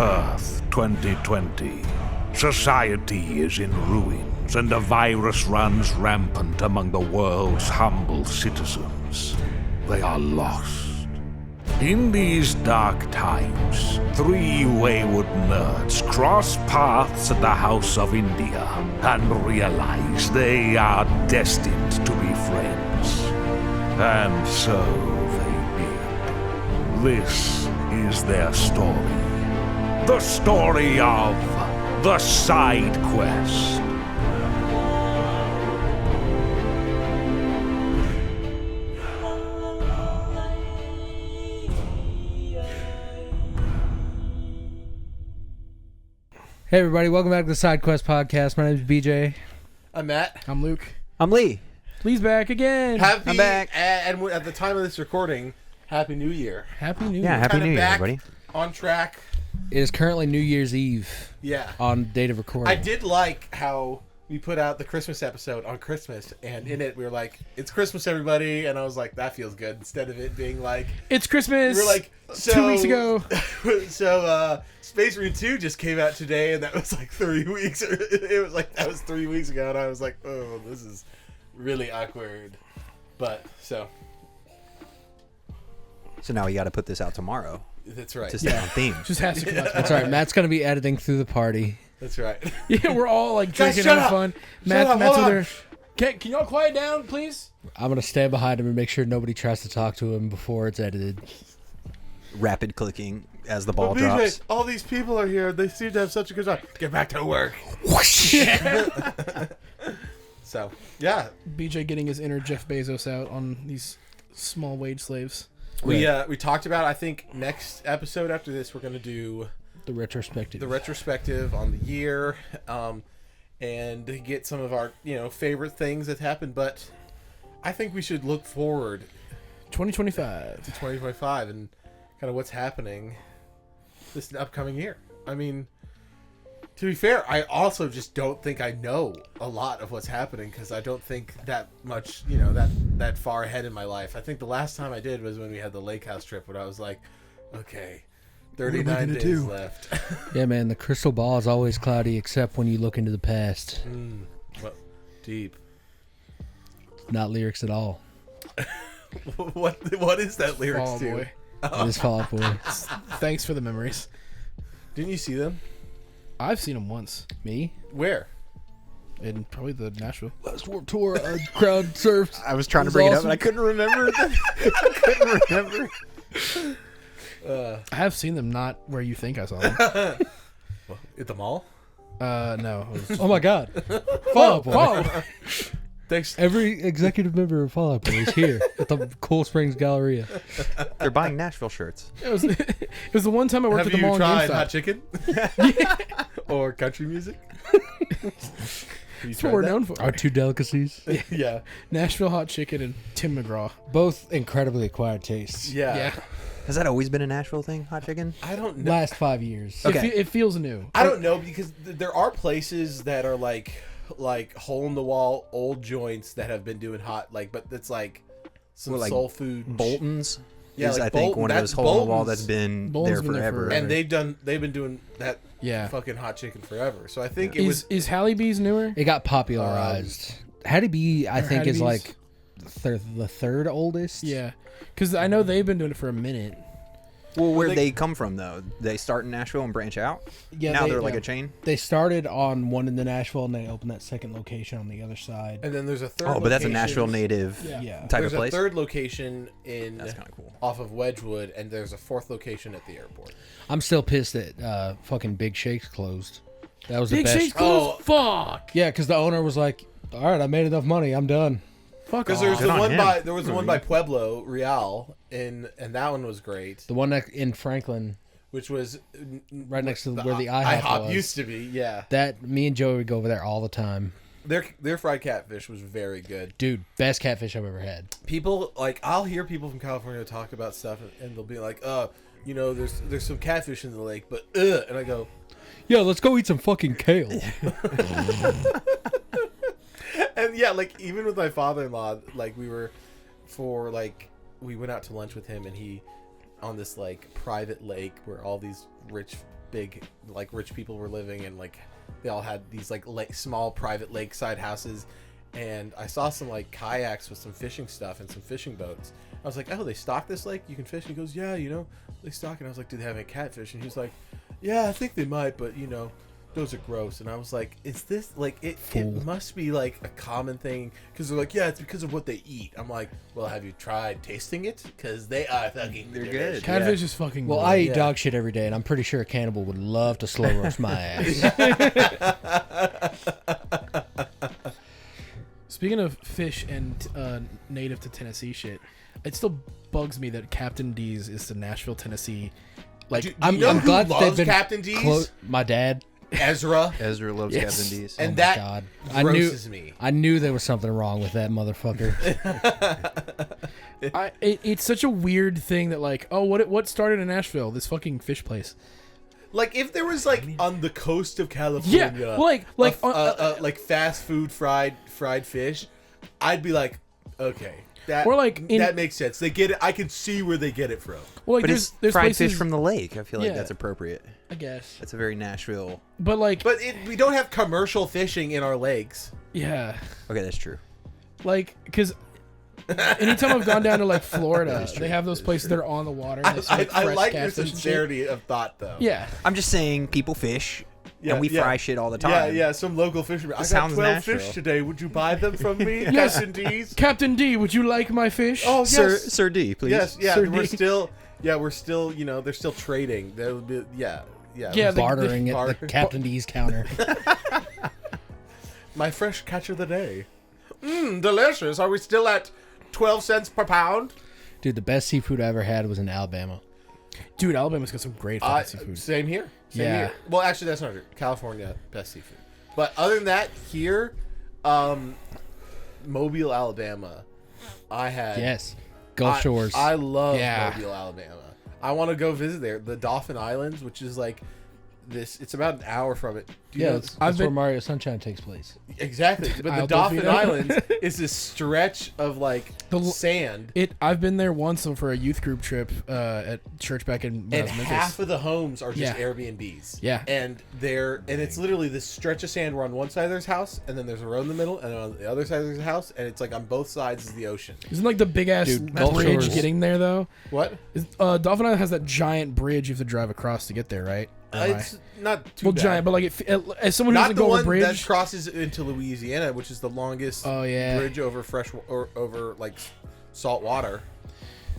Earth 2020. Society is in ruins, and a virus runs rampant among the world's humble citizens. They are lost. In these dark times, three wayward nerds cross paths at the House of India and realize they are destined to be friends. And so they did. This is their story. The story of the Side Quest. Hey everybody, welcome back to the Side Quest podcast. My name is BJ. I'm Matt. I'm Luke. I'm Lee. Lee's back again. I'm back. And at the time of this recording, Happy New Year. Happy New Year. Yeah, Happy Kinda New Year, back everybody. On track. It is currently New Year's Eve Yeah. on date of recording. I did like how we put out the Christmas episode on Christmas, and in it we were like, "It's Christmas, everybody," and I was like, "That feels good." Instead of it being like, It's Christmas. we were like, so, 2 weeks ago. So Space Marine 2 just came out today, and that was like 3 weeks. It was like that was 3 weeks ago, and I was like, "Oh, this is really awkward." But so now we got to put this out tomorrow that's right. to stay on theme. Just has to come out. That's all right. Matt's going to be editing through the party. That's right. Yeah, we're all like Guys, drinking shut and up. fun. Shut up, Matt's hold over on. there. Can y'all quiet down, please? I'm going to stand behind him and make sure nobody tries to talk to him before it's edited. Rapid clicking as the ball But drops. BJ, all these people are here. They seem to have such a good time. Get back to work. So, yeah. BJ getting his inner Jeff Bezos out on these small wage slaves. We talked about, I think, next episode after this, we're going to do The retrospective. the retrospective on the year and get some of our, favorite things that happened. But I think we should look forward 2025. to 2025 and kind of what's happening this upcoming year. I mean, to be fair, I also just don't think I know a lot of what's happening because I don't think that much, that far ahead in my life. I think the last time I did was when we had the lake house trip when I was like, okay, 39 days left. Yeah, man, the crystal ball is always cloudy except when you look into the past. Well, deep. Not lyrics at all. What is that lyrics Fall Out to? Boy. It is Fall Out Boy. Thanks for the memories. Didn't you see them? I've seen him once. Me? Where? In probably the Nashville. Last Warped Tour, crowd surfed. I was trying to was bring it up, awesome. and I couldn't remember. I couldn't remember. I have seen them, not where you think I saw them. At the mall? No. It was Oh my God. Fall Out Boy. Whoa. Thanks. Every executive member of Fall Out Boy is here at the Cool Springs Galleria. They're buying Nashville shirts. It was the one time I worked Have at the you mall in tried GameStop. hot chicken? Or country music? That's what we're known for. Our two delicacies. Yeah. Nashville hot chicken and Tim McGraw. Both incredibly acquired tastes. Yeah. Has that always been a Nashville thing, hot chicken? I don't know. Last 5 years. Okay. It feels new. I don't know because there are places that are like hole in the wall old joints that have been doing hot but that's like some Well, like soul food. Bolton's Yeah, is, like I think, Bolton. one of That's those hole in the wall Bolton's. that's been Bolton's there been there forever. forever. And they've been doing that Yeah. fucking hot chicken forever. So I think it was Is Halle B's newer? It got popularized. Hattie B, I think, Hattie is B's? like the third oldest. Yeah. Because I know they've been doing it for a minute. Well, where'd they- they come from, though? They start in Nashville and branch out? Yeah, now they- they're like yeah. a chain? They started on one in the Nashville, and they opened that second location on the other side. and then there's a third Oh, but that's a location. Nashville native Yeah. type There's of a place? third location in That's kind of cool. off of Wedgwood, and there's a fourth location at the airport. I'm still pissed that fucking Big Shake's closed. That was the Big best. Shake's closed? Fuck. Yeah, because the owner was like, "All right, I made enough money. I'm done." Fuck Because off. there's Good the on one him. by the one by Pueblo Real, and that one was great, The one in Franklin, which was right next to where the IHOP was. used to be. Yeah, That me and Joey would go over there all the time. their fried catfish was very good. Dude, best catfish I've ever had. People I'll hear people from California talk about stuff, and they'll be like, there's some catfish in the lake, but and I go, Yo, let's go eat some fucking kale. and yeah, even with my father-in-law, we went out to lunch with him, and he on this private lake where all these rich big, like, rich people were living, and like they all had these like small private lakeside houses. And I saw some like kayaks with some fishing stuff and some fishing boats. I was like, oh, they stock this lake? You can fish? And he goes, yeah, they stock it. And I was like, do they have any catfish? And he's like, yeah, I think they might, but those are gross. And I was like, is this like it must be like a common thing, because they're like, yeah, it's because of what they eat. I'm like, well, have you tried tasting it? Because they are fucking They're delicious. good. Catfish is fucking. Well, good. I eat dog shit every day, and I'm pretty sure a cannibal would love to slow roast my ass. Speaking of fish and native to Tennessee shit, it still bugs me that Captain D's is the Nashville, Tennessee. Like, I'm who glad that they've loves been Captain D's? my dad. Ezra. Ezra loves Yes. Captain D's. And Oh my that God. grosses me. I knew there was something wrong with that motherfucker. It's such a weird thing that like, oh, what started in Nashville? This fucking fish place. Like, if there was like on the coast of California, Yeah, like like fast food fried fish, I'd be like, okay, that Or like that makes sense. They get it. I can see where they get it from. well, like But there's it's fried places, fish from the lake. I feel like Yeah. that's appropriate. I guess, That's a very Nashville. but like, But we don't have commercial fishing in our lakes. yeah, Okay, that's true. like because anytime I've gone down to like Florida, is true. they have those That is places true. that are on the water. And they serve I fresh like your catfish and shit. sincerity of thought, though. Yeah, I'm just saying, people fish, and we fry shit all the time. Yeah, yeah. Some local fishermen. I got sounds 12 Nashville. fish today. Would you buy them from me, Yes. Captain D's? Captain D, would you like my fish? Oh, yes. Sir D, please. Yes, yeah. Sir We're D. still, they're still trading. There would be, yeah. Yeah, Bartering at barter- the Captain D's counter. My fresh catch of the day. Delicious. Are we still at 12 cents per pound? Dude, the best seafood I ever had was in Alabama. Dude, Alabama's got some great fucking seafood. Same here. Same Yeah. here. Well, actually, that's not true. California, best seafood. But other than that, here, Mobile, Alabama, I had. Yes. Gulf Shores. I love Yeah. Mobile, Alabama. I want to go visit there. The Dauphin Islands, which is like this. It's about an hour from it. Do you yeah, know- that's where Mario Sunshine takes place. exactly. But the Isle Dauphin Delfino. Islands is this stretch of like sand. I've been there once for a youth group trip at church back in when I And was in Memphis. half of the homes are just Yeah. Airbnbs. Yeah. And it's literally this stretch of sand where on one side there's a house, and then there's a road in the middle, and on the other side there's a house, and it's like on both sides is the ocean. Isn't like the big ass Dude, Gulf bridge Shores. getting there though? What? Dolphin Island has that giant bridge you have to drive across to get there, right? Or am I- It's not too well, bad. giant, but like as someone who Not doesn't the go over one bridge. that crosses into Louisiana, which is the longest Oh, yeah. bridge over over like salt water.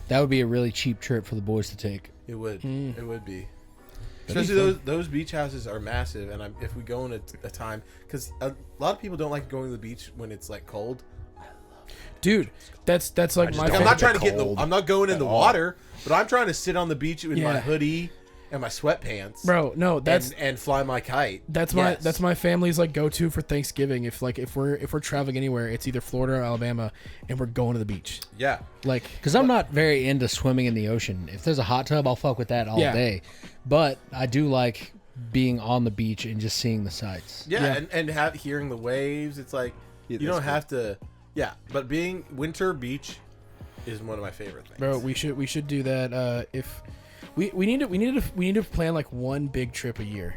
That would be a really cheap trip for the boys to take. It would. Hmm. It would be. That'd be Especially those beach houses are massive, and if we go in a time, because a lot of people don't like going to the beach when it's like cold. Dude, that's like just my. don't Like, I'm like not the trying to get in the. cold I'm not going in the at all. water, but I'm trying to sit on the beach with my Yeah. hoodie and my sweatpants, Bro, no, that's and fly my kite. that's my family's like go to for Thanksgiving. If we're traveling anywhere, it's either Florida or Alabama, and we're going to the beach. Yeah. Like, Because I'm not very into swimming in the ocean. If there's a hot tub, I'll fuck with that all Yeah. day. But I do like being on the beach and just seeing the sights. Yeah, and hearing the waves. It's like Yeah, you that's don't have to. Yeah, but being winter beach is one of my favorite things. bro, we should do that. If we need to plan like one big trip a year,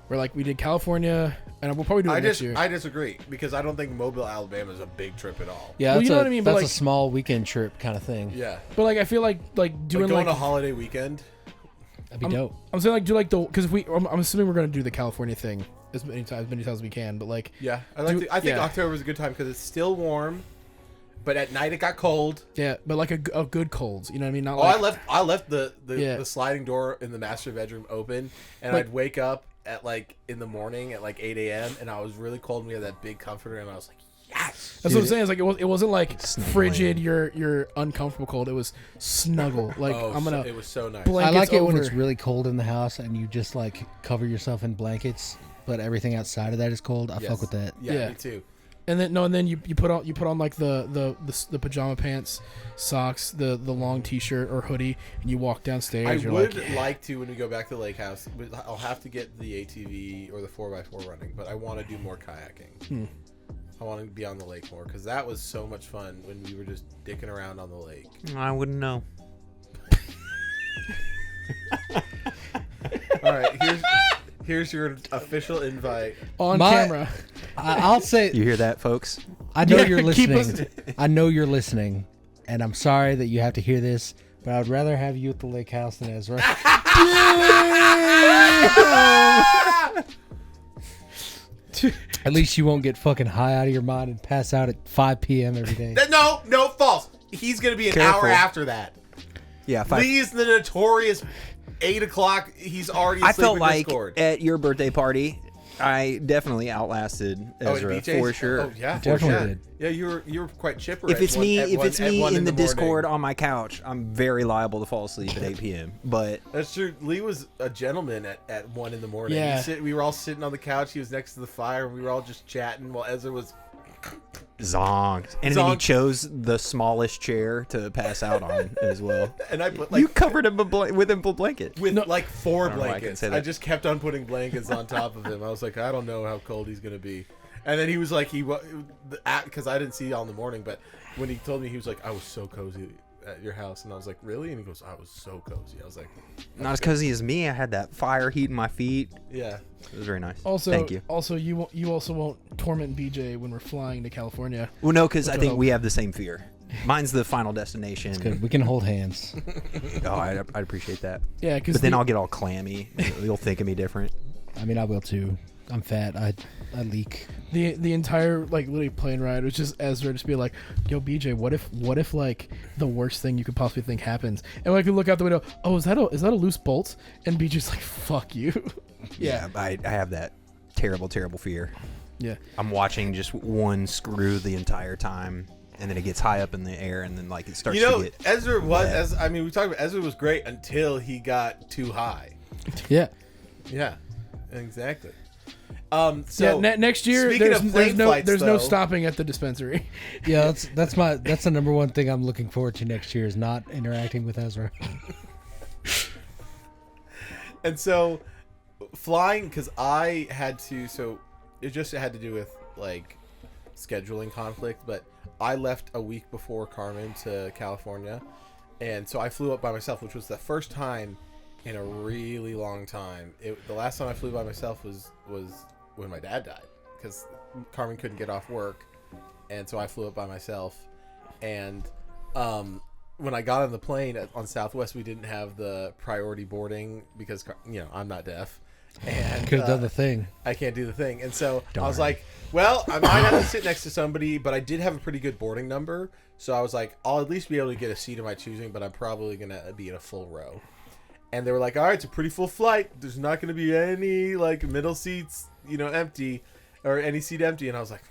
where like we did California, and we'll probably do it next year. I disagree because I don't think Mobile, Alabama is a big trip at all. Yeah, Well, that's you know what I mean, but, That's like- a small weekend trip kind of thing. Yeah, But like I feel like doing going like a holiday weekend. That'd be dope. I'm saying like do like the because I'm assuming we're gonna do the California thing as many times as we can. But like Yeah, I think yeah. October is a good time because it's still warm, but at night it got cold. yeah, but like a good colds. You know what I mean? Not Oh, like I left the Yeah. sliding door in the master bedroom open, and Like- I'd wake up at like in the morning at like 8 a.m. and I was really cold. And we had that big comforter, and I was like, yes. That's what I'm saying. It's like it wasn't like Snuggle frigid. You're uncomfortable cold. It was snuggle. Like Oh, I'm gonna. it was so nice. I Blankets like it when over. it's really cold in the house and you just like cover yourself in blankets, but everything outside of that is cold. I Yes. fuck with that. Yeah, Yeah. me too. And then you put on like the pajama pants, socks, the long t-shirt or hoodie, and you walk downstairs. I You're would like, like to when we go back to the lake house. But I'll have to get the ATV or the 4x4 running, but I want to do more kayaking. I want to be on the lake more because that was so much fun when we were just dicking around on the lake. I wouldn't know. All right. Here's your official invite on camera. I'll say. You hear that, folks? I know Yeah, you're keep listening. I know you're listening, and I'm sorry that you have to hear this, but I would rather have you at the lake house than Ezra. At least you won't get fucking high out of your mind and pass out at 5 p.m. every day. No, false. He's gonna be an hour after that. Yeah, Lee's the notorious 8 o'clock. He's already asleep I felt in like Discord. at your birthday party, I definitely outlasted Ezra BJ's? for sure. Oh yeah, Definitely did. Yeah, you were quite chipper. If it's me, in in the morning. Discord on my couch, I'm very liable to fall asleep at 8 p.m. But That's true. Lee was a gentleman at 1 in the morning. Yeah. We were all sitting on the couch. He was next to the fire, and we were all just chatting while Ezra was. zonked, and then he Zonked. chose the smallest chair to pass out on as well. And I put You covered him with a blanket. with like 4 I don't know why I can blankets. say I that. just kept on putting blankets on top of him. I was like, I don't know how cold he's gonna be. And then he was like, because I didn't see you all in the morning, but when he told me, he was like, I was so cozy at your house, and I was like, really? And he goes, I was so cozy. I was like, Not as cozy as me. I had that fire heating my feet. yeah. It was very nice. Also, Thank you. Also, you also won't torment BJ when we're flying to California. Well, no, because I think hope. we have the same fear. Mine's the final destination. Good. We can hold hands. Oh, I'd appreciate that. Yeah, because But then I'll get all clammy. You'll think of me different. I mean, I will too. I'm fat. I leak. the entire like literally plane ride was just Ezra just be like, "Yo, BJ, what if like the worst thing you could possibly think happens?" And like we look out the window, oh, is that a loose bolt? And BJ's like, "Fuck you." Yeah, I have that terrible fear. Yeah. I'm watching just one screw the entire time, and then it gets high up in the air, and then like it starts You know, to get. Ezra was. We talked about Ezra was great until he got too high. Yeah. Yeah, exactly. So Next year speaking there's of plane flights, no though- stopping at the dispensary. Yeah, that's the number one thing I'm looking forward to next year is not interacting with Ezra. And so flying, because I had to, so it just had to do with like scheduling conflict, but I left a week before Carmen to California, and so I flew up by myself, which was the first time in a really long time. The last time I flew by myself was when my dad died, because Carmen couldn't get off work, and so I flew up by myself. And when I got on the plane on Southwest, we didn't have the priority boarding because I'm not deaf, and Could have done the thing. I can't do the thing. And so I was Darn. like, well, I might have to sit next to somebody, but I did have a pretty good boarding number, so I was like, I'll at least be able to get a seat of my choosing, but I'm probably gonna be in a full row. And they were like, all right, it's a pretty full flight. There's not going to be any like middle seats, empty, or any seat empty. And I was like,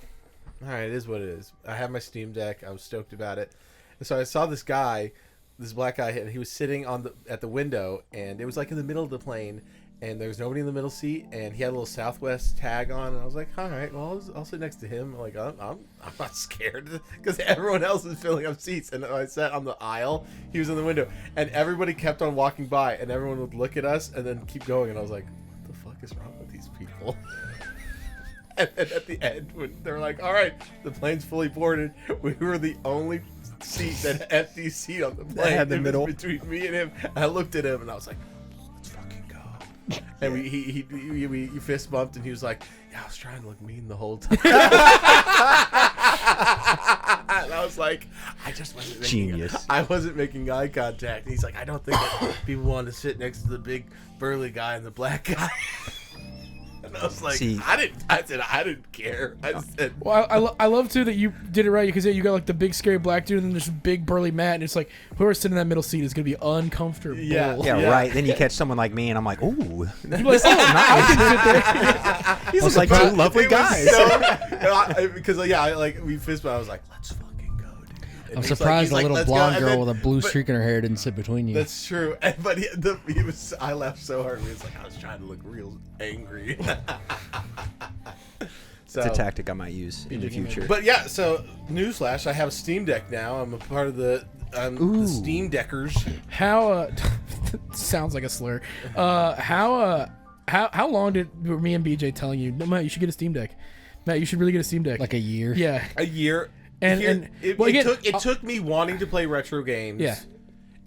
all right, it is what it is. I have my Steam Deck. I was stoked about it. And so I saw this guy, this black guy, and he was sitting at the window, and it was like in the middle of the plane, and there was nobody in the middle seat, and he had a little Southwest tag on, and I was like, all right, well, I'll sit next to him. Like, I'm not scared, because everyone else is filling up seats, and I sat on the aisle, he was in the window, and everybody kept on walking by, and everyone would look at us, and then keep going, and I was like, what the fuck is wrong with these people? And then at the end, when they were like, all right, the plane's fully boarded, we were the only seat, that empty seat on the plane. had the It was middle. between me and him. And I looked at him, and I was like, let's fucking go. And we fist bumped, and he was like, yeah, I was trying to look mean the whole time. And I was like, I wasn't making eye contact. And he's like, I don't think that people want to sit next to the big burly guy and the black guy. And I was like, I didn't care. I said, Well, I love too that you did it right, because you got like the big scary black dude and then there's a big burly Matt, and it's like whoever's sitting in that middle seat is gonna be uncomfortable. Yeah. Yeah, right. Then you catch someone like me, and I'm like, ooh, You're like, oh, I can sit there. these look like two lovely it was guys. because we fist bumped. I was like, let's fucking go, dude. And I'm he's surprised he's a little let's go. blonde And girl then- with a blue but- streak in her hair didn't sit between you. That's true. But I laughed so hard. He was like, I was trying to look real angry. So, It's a tactic I might use in the future. but yeah, so newsflash, I have a Steam Deck now. I'm a part of the Steam Deckers. How sounds like a slur. How long were me and BJ telling you, no, Matt, you should get a Steam Deck. Matt, you should really get a Steam Deck. Like a year. Yeah. A year. And it well, again, took me wanting to play retro games. Yeah.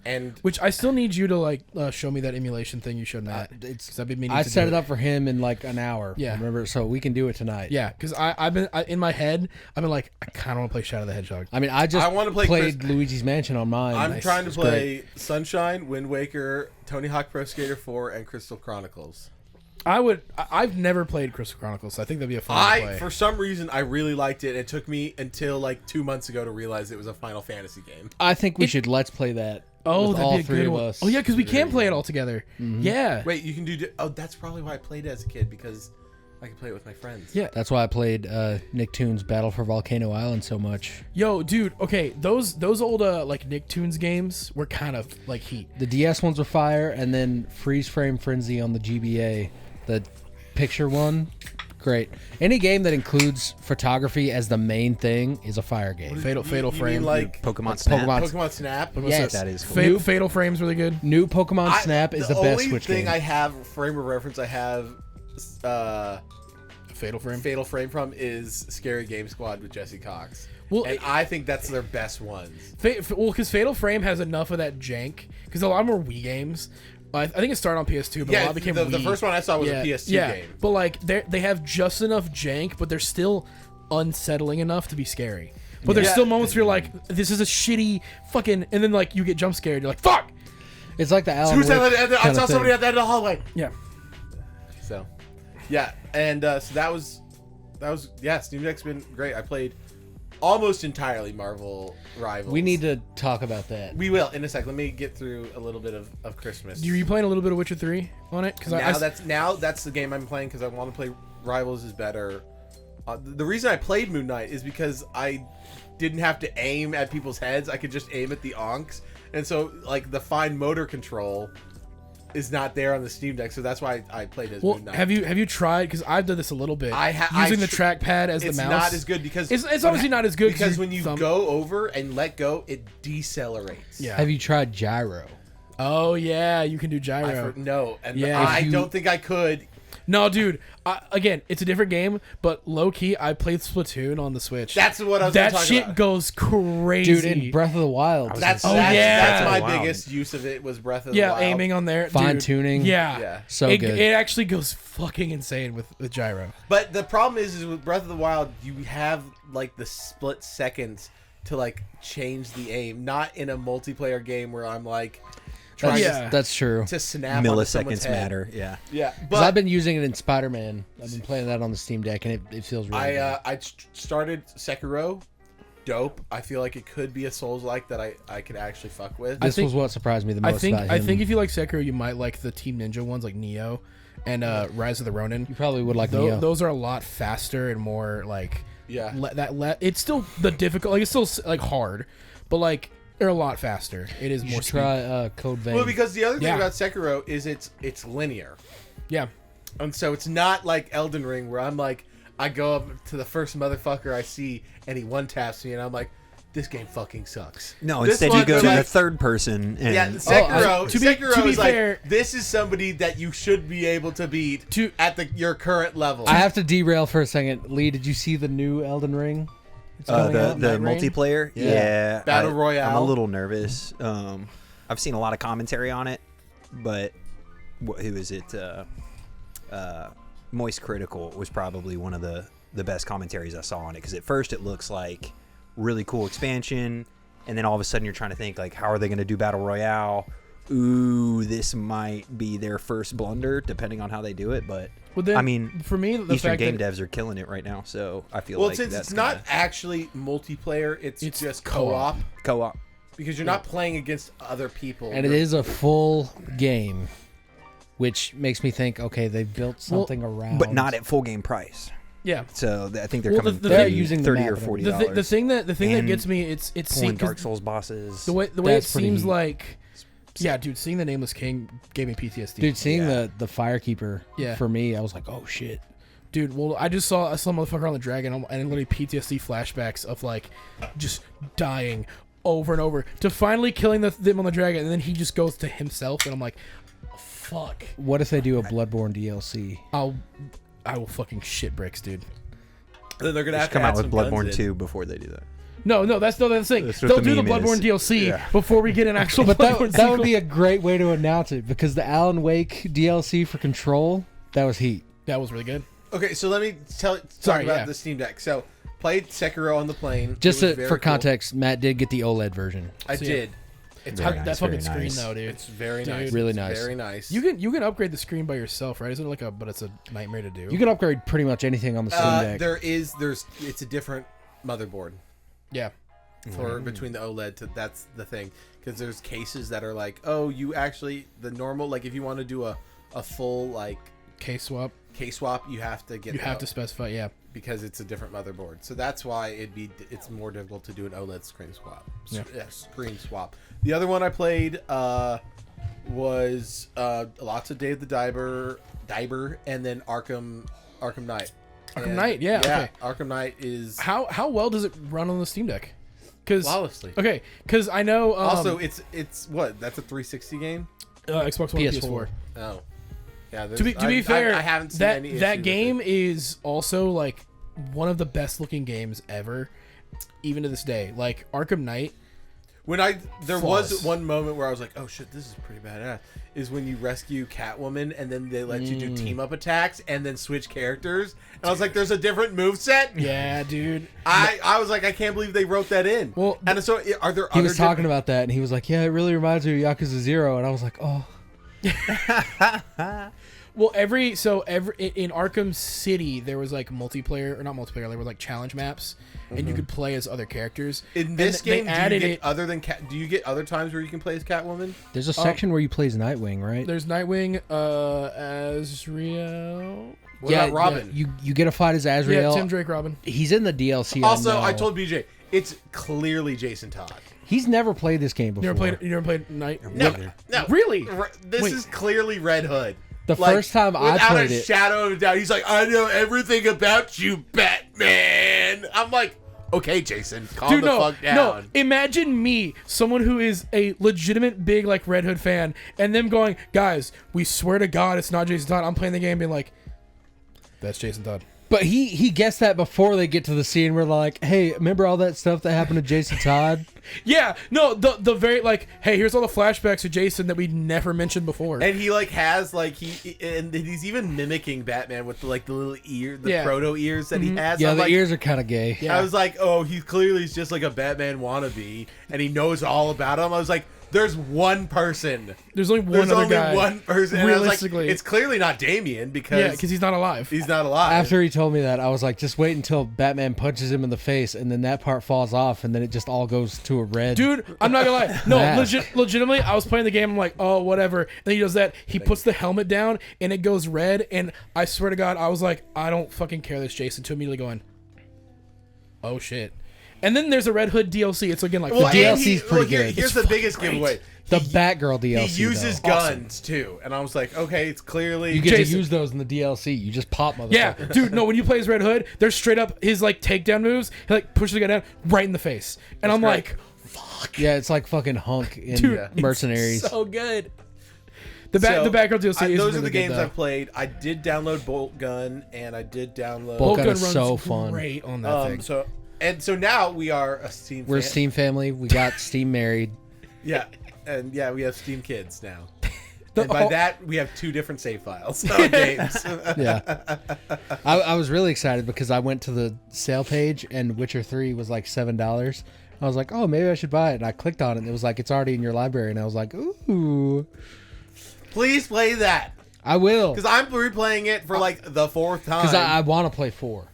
And Which I still need you to like show me that emulation thing you showed Matt. It's 'Cause I've been meaning I to set do it up for him in like an hour. Yeah. Remember, so we can do it tonight. Yeah, because I've been in my head. I've been like, I kind of want to play Shadow the Hedgehog. I mean, I wanna play played Luigi's Mansion on mine. I'm trying to It's play great. Sunshine, Wind Waker, Tony Hawk Pro Skater 4, and Crystal Chronicles. I've never played Crystal Chronicles, so I think that'd be a fun play. For some reason, I really liked it. It took me until like 2 months ago to realize it was a Final Fantasy game. I think we should let's play that. Oh, with that'd all be a three good of one. us. Oh yeah, because we can play it all together. Yeah. Wait, you can do? Oh, that's probably why I played it as a kid, because I could play it with my friends. Yeah. That's why I played Nicktoons Battle for Volcano Island so much. Yo, dude. Okay, those old like Nicktoons games were kind of like heat. The DS ones were fire, and then Freeze Frame Frenzy on the GBA, the picture one, great. Any game that includes photography as the main thing is a fire game. Fatal You Frame. mean like Pokemon Snap. Pokemon Snap? Yes. That is cool. Fatal Frame's really good. New Pokemon Snap is the best Switch only thing game. I have frame of reference I have Fatal Frame. Fatal Frame from is Scary Game Squad with Jesse Cox. Well, And I think that's their best ones. Because Fatal Frame has enough of that jank. Because a lot more Wii games. I think it started on PS2, but a Yeah, lot became the Wii. first one I saw was a PS2 game. But like they have just enough jank, but they're still unsettling enough to be scary. But there's Yeah. still moments where you're like, this is a shitty fucking, and then like you get jump scared. You're like, fuck. It's like the Alan Who's Wake I kinda saw somebody thing. at the end of the hallway. Yeah. So, yeah, and so that was Steam Deck's been great. I played almost entirely Marvel Rivals. We need to talk about that. We will in a sec. Let me get through a little bit of Christmas. Are you playing a little bit of Witcher 3 on it? Because That's the game I'm playing because I want to play Rivals is better. The reason I played Moon Knight is because I didn't have to aim at people's heads. I could just aim at the onks, and so like the fine motor control is not there on the Steam Deck. So that's why I played as Moon Knight. have you tried? Because I've done this a little bit. Using the trackpad as the it's mouse. not as good because It's obviously not as good because when you thumb- go over and let go, it decelerates. Yeah. Have you tried gyro? Oh yeah, you can do gyro. No, and Yeah, I if you- don't think I could. No, dude. Again, it's a different game, but low key, I played Splatoon on the Switch. That's what I was gonna that talk shit about. goes crazy. Dude, in Breath of the Wild, That's Oh, yeah. my Wow. biggest use of it was Breath of the yeah, Wild. aiming on there, fine dude. tuning. Yeah, Yeah. So it, good. It actually goes fucking insane with gyro. But the problem is with Breath of the Wild, you have like the split seconds to like change the aim. Not in a multiplayer game where I'm like trying Yeah. That's true. to snap onto someone's Milliseconds head. matter. Yeah. Yeah, Because but I've been using it in Spider-Man. I've been playing that on the Steam Deck, and it feels really good. I started Sekiro. Dope. I feel like it could be a Souls-like that I could actually fuck with. This think- was what surprised me the most about him. I think if you like Sekiro, you might like the Team Ninja ones like Neo and Rise of the Ronin. you probably would like Neo. Those are a lot faster and more like Yeah. it's still the difficult, like it's still like hard, but like they're a lot faster. It is You more should try Code Vein. Well, because the other thing Yeah. about Sekiro is it's linear. Yeah. And so it's not like Elden Ring where I'm like, I go up to the first motherfucker I see and he one taps me and I'm like, this game fucking sucks. No, This instead you one, go to like- the third person and Yeah, Sekiro. to be Sekiro is like, fair- this is somebody that you should be able to beat at your current level. I have to derail for a second. Lee, did you see the new Elden Ring? It's coming out. the Night Rain? multiplayer. Yeah. Yeah, Battle I'm Royale. a little nervous. I've seen a lot of commentary on it, but who is it? Moist Critical was probably one of the best commentaries I saw on it because at first it looks like really cool expansion, and then all of a sudden you're trying to think like, how are they going to do Battle Royale? Ooh, this might be their first blunder, depending on how they do it. But Well, then, I mean, for me, the Eastern fact Game that devs are killing it right now, so I feel well, like since that's it's not actually multiplayer, it's just co-op co-op. because you're not playing against other people. And it is a full game, which makes me think, okay, they built something around. But not at full game price. yeah. So I think they're Well, coming. they're using the 30 map or and $40. The thing that And gets me, it's pulling seems Dark Souls bosses. the way it That's pretty seems neat. like. Yeah, dude, seeing the Nameless King gave me PTSD. Dude, seeing Yeah. the Firekeeper, Yeah. for me, I was like, oh shit. Dude, well, I saw a motherfucker on the dragon, and literally PTSD flashbacks of like just dying over and over to finally killing them on the dragon, and then he just goes to himself, and I'm like, fuck. What if they do a Bloodborne DLC? I will fucking shit bricks, dude. Then they're gonna Just have to come add out with some guns Bloodborne in. 2 before they do that. No, that's the thing. That's what They'll the do the meme Bloodborne is. DLC Yeah. before we get an actual But Bloodborne that would sequel. be a great way to announce it because the Alan Wake DLC for Control, that was heat. That was really good. Okay, so let me talk Sorry, about yeah. the Steam Deck. So, played Sekiro on the plane. Just It was very for cool. context, Matt did get the OLED version. I So, did. It's Very That nice, fucking very screen nice. though, dude. It's very Dude. nice. Really It's nice. Very nice. You can upgrade the screen by yourself, right? Isn't it but it's a nightmare to do. You can upgrade pretty much anything on the Steam Deck. It's a different motherboard yeah. for between the OLED. That's the thing, because there's cases that are like, oh, you actually the normal like if you want to do a full like Case swap. case swap, you have to get You have to specify, yeah. because it's a different motherboard. So that's why it's more difficult to do an OLED screen swap. Yeah. Screen swap. The other one I played was lots of Day of the Diver, and then Arkham Knight. Arkham Knight, yeah, okay. Arkham Knight is How well does it run on the Steam Deck? flawlessly. Okay, because I know Also, it's what? That's a 360 game. Xbox One, PS4. PS4. Oh, yeah. To be fair, I haven't seen that any issue that with game it. is also like one of the best looking games ever, even to this day. Like Arkham Knight. There Flawless. was one moment where I was like, oh shit, this is pretty badass. Is when you rescue Catwoman and then they let you do team up attacks and then switch characters. And I was like, there's a different moveset. Yeah, dude. I was like, I can't believe they wrote that in. Well, and so are there? He other was talking about that, and he was like, "Yeah, it really reminds me of Yakuza 0," and I was like, "Oh, Well, every in Arkham City there was like multiplayer or not multiplayer. There were like challenge maps, and you could play as other characters. in this And they game, added do you get it. other than do you get other times where you can play as Catwoman? there's a section where you play as Nightwing, right?" There's Nightwing, Azrael. What about Robin? You get a fight as Azrael. Yeah, Tim Drake, Robin. He's in the DLC. Also, I know. told BJ it's clearly Jason Todd. he's never played this game before. You never played Night? No, Really? This Wait. is clearly Red Hood. The first time I without played a it- shadow of a doubt, he's like, "I know everything about you, Batman." I'm like, "Okay, Jason, calm Dude, the no, fuck down." no. Imagine me, someone who is a legitimate big like Red Hood fan, and them going, "Guys, we swear to God, it's not Jason Todd." I'm playing the game, being like, "That's Jason Todd." But he gets that before they get to the scene where they're like, "Hey, remember all that stuff that happened to Jason Todd?" Yeah, no, the very like, hey, here's all the flashbacks of Jason that we never mentioned before. And he like has like he's even mimicking Batman with the little ear, the Yeah. proto ears that he has. Yeah, I'm the like, ears are kind of gay. Yeah. I was like, "Oh, he clearly is just like a Batman wannabe, and he knows all about him." I was like, "There's one person." There's only one There's other only guy. one person. And I was like, Realistically, it's clearly not Damian because yeah, because he's not alive. he's not alive. After he told me that, I was like, just wait until Batman punches him in the face, and then that part falls off, and then it just all goes to a red. Dude, I'm not gonna lie. No, Mask. legitimately, I was playing the game. I'm like, oh, whatever. And then he does that. He puts the helmet down, and it goes red. And I swear to God, I was like, I don't fucking care. This Jason. To immediately going, oh shit. And then there's a Red Hood DLC. It's again like Well, The and DLC 's pretty good. Here's It's the biggest great. giveaway. the Batgirl DLC. He uses though. guns too, and I was like, okay, it's clearly You get Jason. to use those in the DLC. You just pop motherfuckers. yeah, dude. No, when you play as Red Hood, there's straight up his like takedown moves. He like pushes the guy down right in the face, and I'm great. like, Yeah, it's like fucking Hunk in dude, it's Mercenaries. so good. So, the Batgirl DLC is those really are the good, games though. I've played. I did download Bolt Gun, and I did download. Bolt Gun Gun is runs so fun. great on that thing. So now we are a Steam. We're a fan. Steam family. We got Steam married. Yeah, and yeah, we have Steam Kids now. The- And by oh. that, we have 2 different save files of games. Yeah. I was really excited because I went to the sale page and Witcher 3 was like $7. I was like, oh, maybe I should buy it. And I clicked on it and it was like, it's already in your library. And I was like, ooh, Please play that, I will. because I'm replaying it for like the 4th time. Because I want to play 4.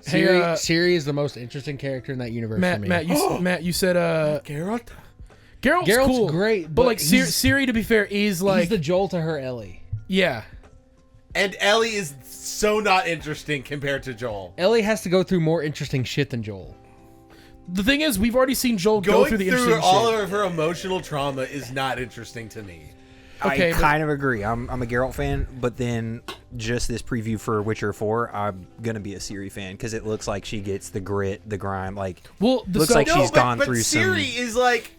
Hey, Siri, Siri is the most interesting character in that universe for Matt, me. Matt, you said Geralt. Geralt's Geralt's cool, great, but but like he's- Siri, to be fair, is like He's the Joel to her Ellie. yeah. And Ellie is so not interesting compared to Joel. Ellie has to go through more interesting shit than Joel. The thing is, we've already seen Joel go Going through the through interesting all shit. of her emotional trauma is not interesting to me. Okay, I but- kind of agree. I'm a Geralt fan, but then just this preview for Witcher 4, I'm gonna be a Ciri fan because it looks like she gets the grit, the grime. Like, Well, the looks so- like No, she's but, gone but through Ciri some. is like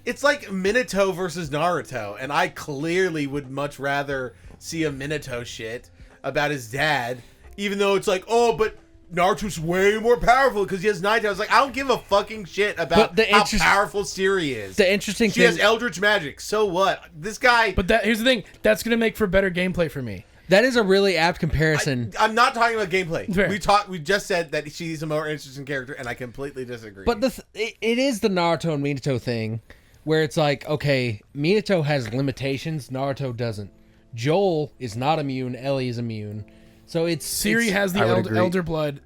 it's like Minato versus Naruto, and I clearly would much rather see a Minato shit about his dad, even though it's like, oh, but Naruto's way more powerful because he has 9 tails. Like, I don't give a fucking shit about how powerful Siri is. The interesting she thing... has Eldritch Magic. So what? This guy... But here's the thing. That's going to make for better gameplay for me. That is a really apt comparison. I'm not talking about gameplay. Fair. We just said that she's a more interesting character, and I completely disagree. But it is the Naruto and Minato thing, where it's like, okay, Minato has limitations, Naruto doesn't. Joel is not immune, Ellie is immune. So Siri has the elder blood,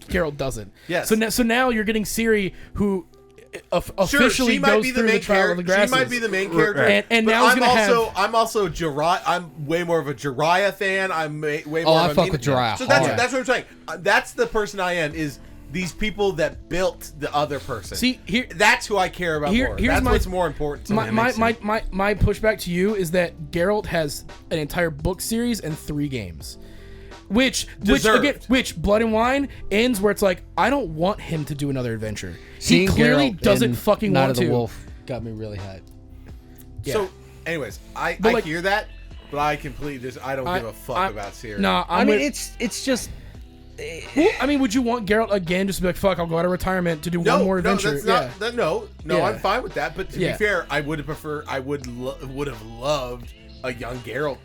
Geralt doesn't. Yes. So now you're getting Siri, who officially she might goes be the through main the trial of the grasses. She might be the main character. And but now I'm also Jiraiya. I'm way more of a Jiraiya fan. I'm way more. I fuck with Jiraiya. So that's what I'm saying. That's the person I am. Is these people that built the other person? See, that's who I care about more. That's what's more important to me. My pushback to you is that Geralt has an entire book series and 3 games. Which Blood and Wine ends where it's like, I don't want him to do another adventure. He clearly doesn't fucking Night want of the to. Wolf got me really hyped. Yeah. So, anyways, I hear that, but I completely I don't give a fuck about Siri. No, it's just. Well, I mean, would you want Geralt again just to be like, fuck, I'll go out of retirement to do one more adventure? No, Yeah. I'm fine with that. But to be fair, I would have loved a young Geralt,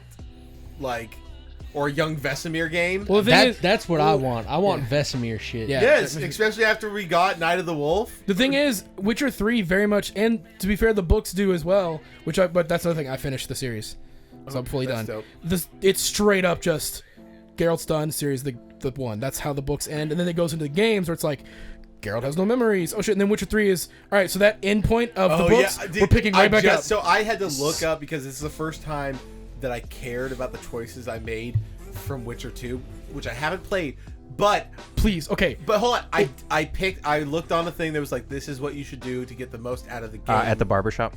or a young Vesemir game. Well, that's what I want. I want Vesemir shit. Yeah. Yes, especially after we got Night of the Wolf. The thing is, Witcher 3 very much, and to be fair, the books do as well. But that's another thing. I finished the series, so I'm fully done. Dope. It's straight up just Geralt's done. Series the one. That's how the books end, and then it goes into the games where it's like, Geralt has no memories. Oh shit! And then Witcher 3 is all right. So that end point of the books, we're picking right back up. So I had to look up because this is the first time that I cared about the choices I made from Witcher 2, which I haven't played. But please, okay. But hold on, I looked on a thing that was like, this is what you should do to get the most out of the game. At the barbershop.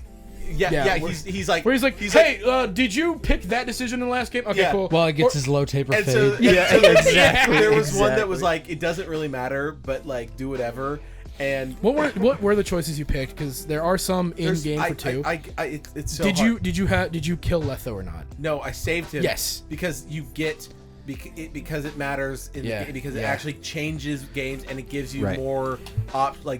Yeah. He's like, hey, did you pick that decision in the last game? Okay, cool. Well, it gets his low taper fade. So, exactly. There was one that was like, it doesn't really matter, but like, do whatever. And what were the choices you picked? Because there are some in game for 2. It's so hard. Did you kill Letho or not? No, I saved him. Yes, because you get because it matters in the game, because it actually changes games and it gives you more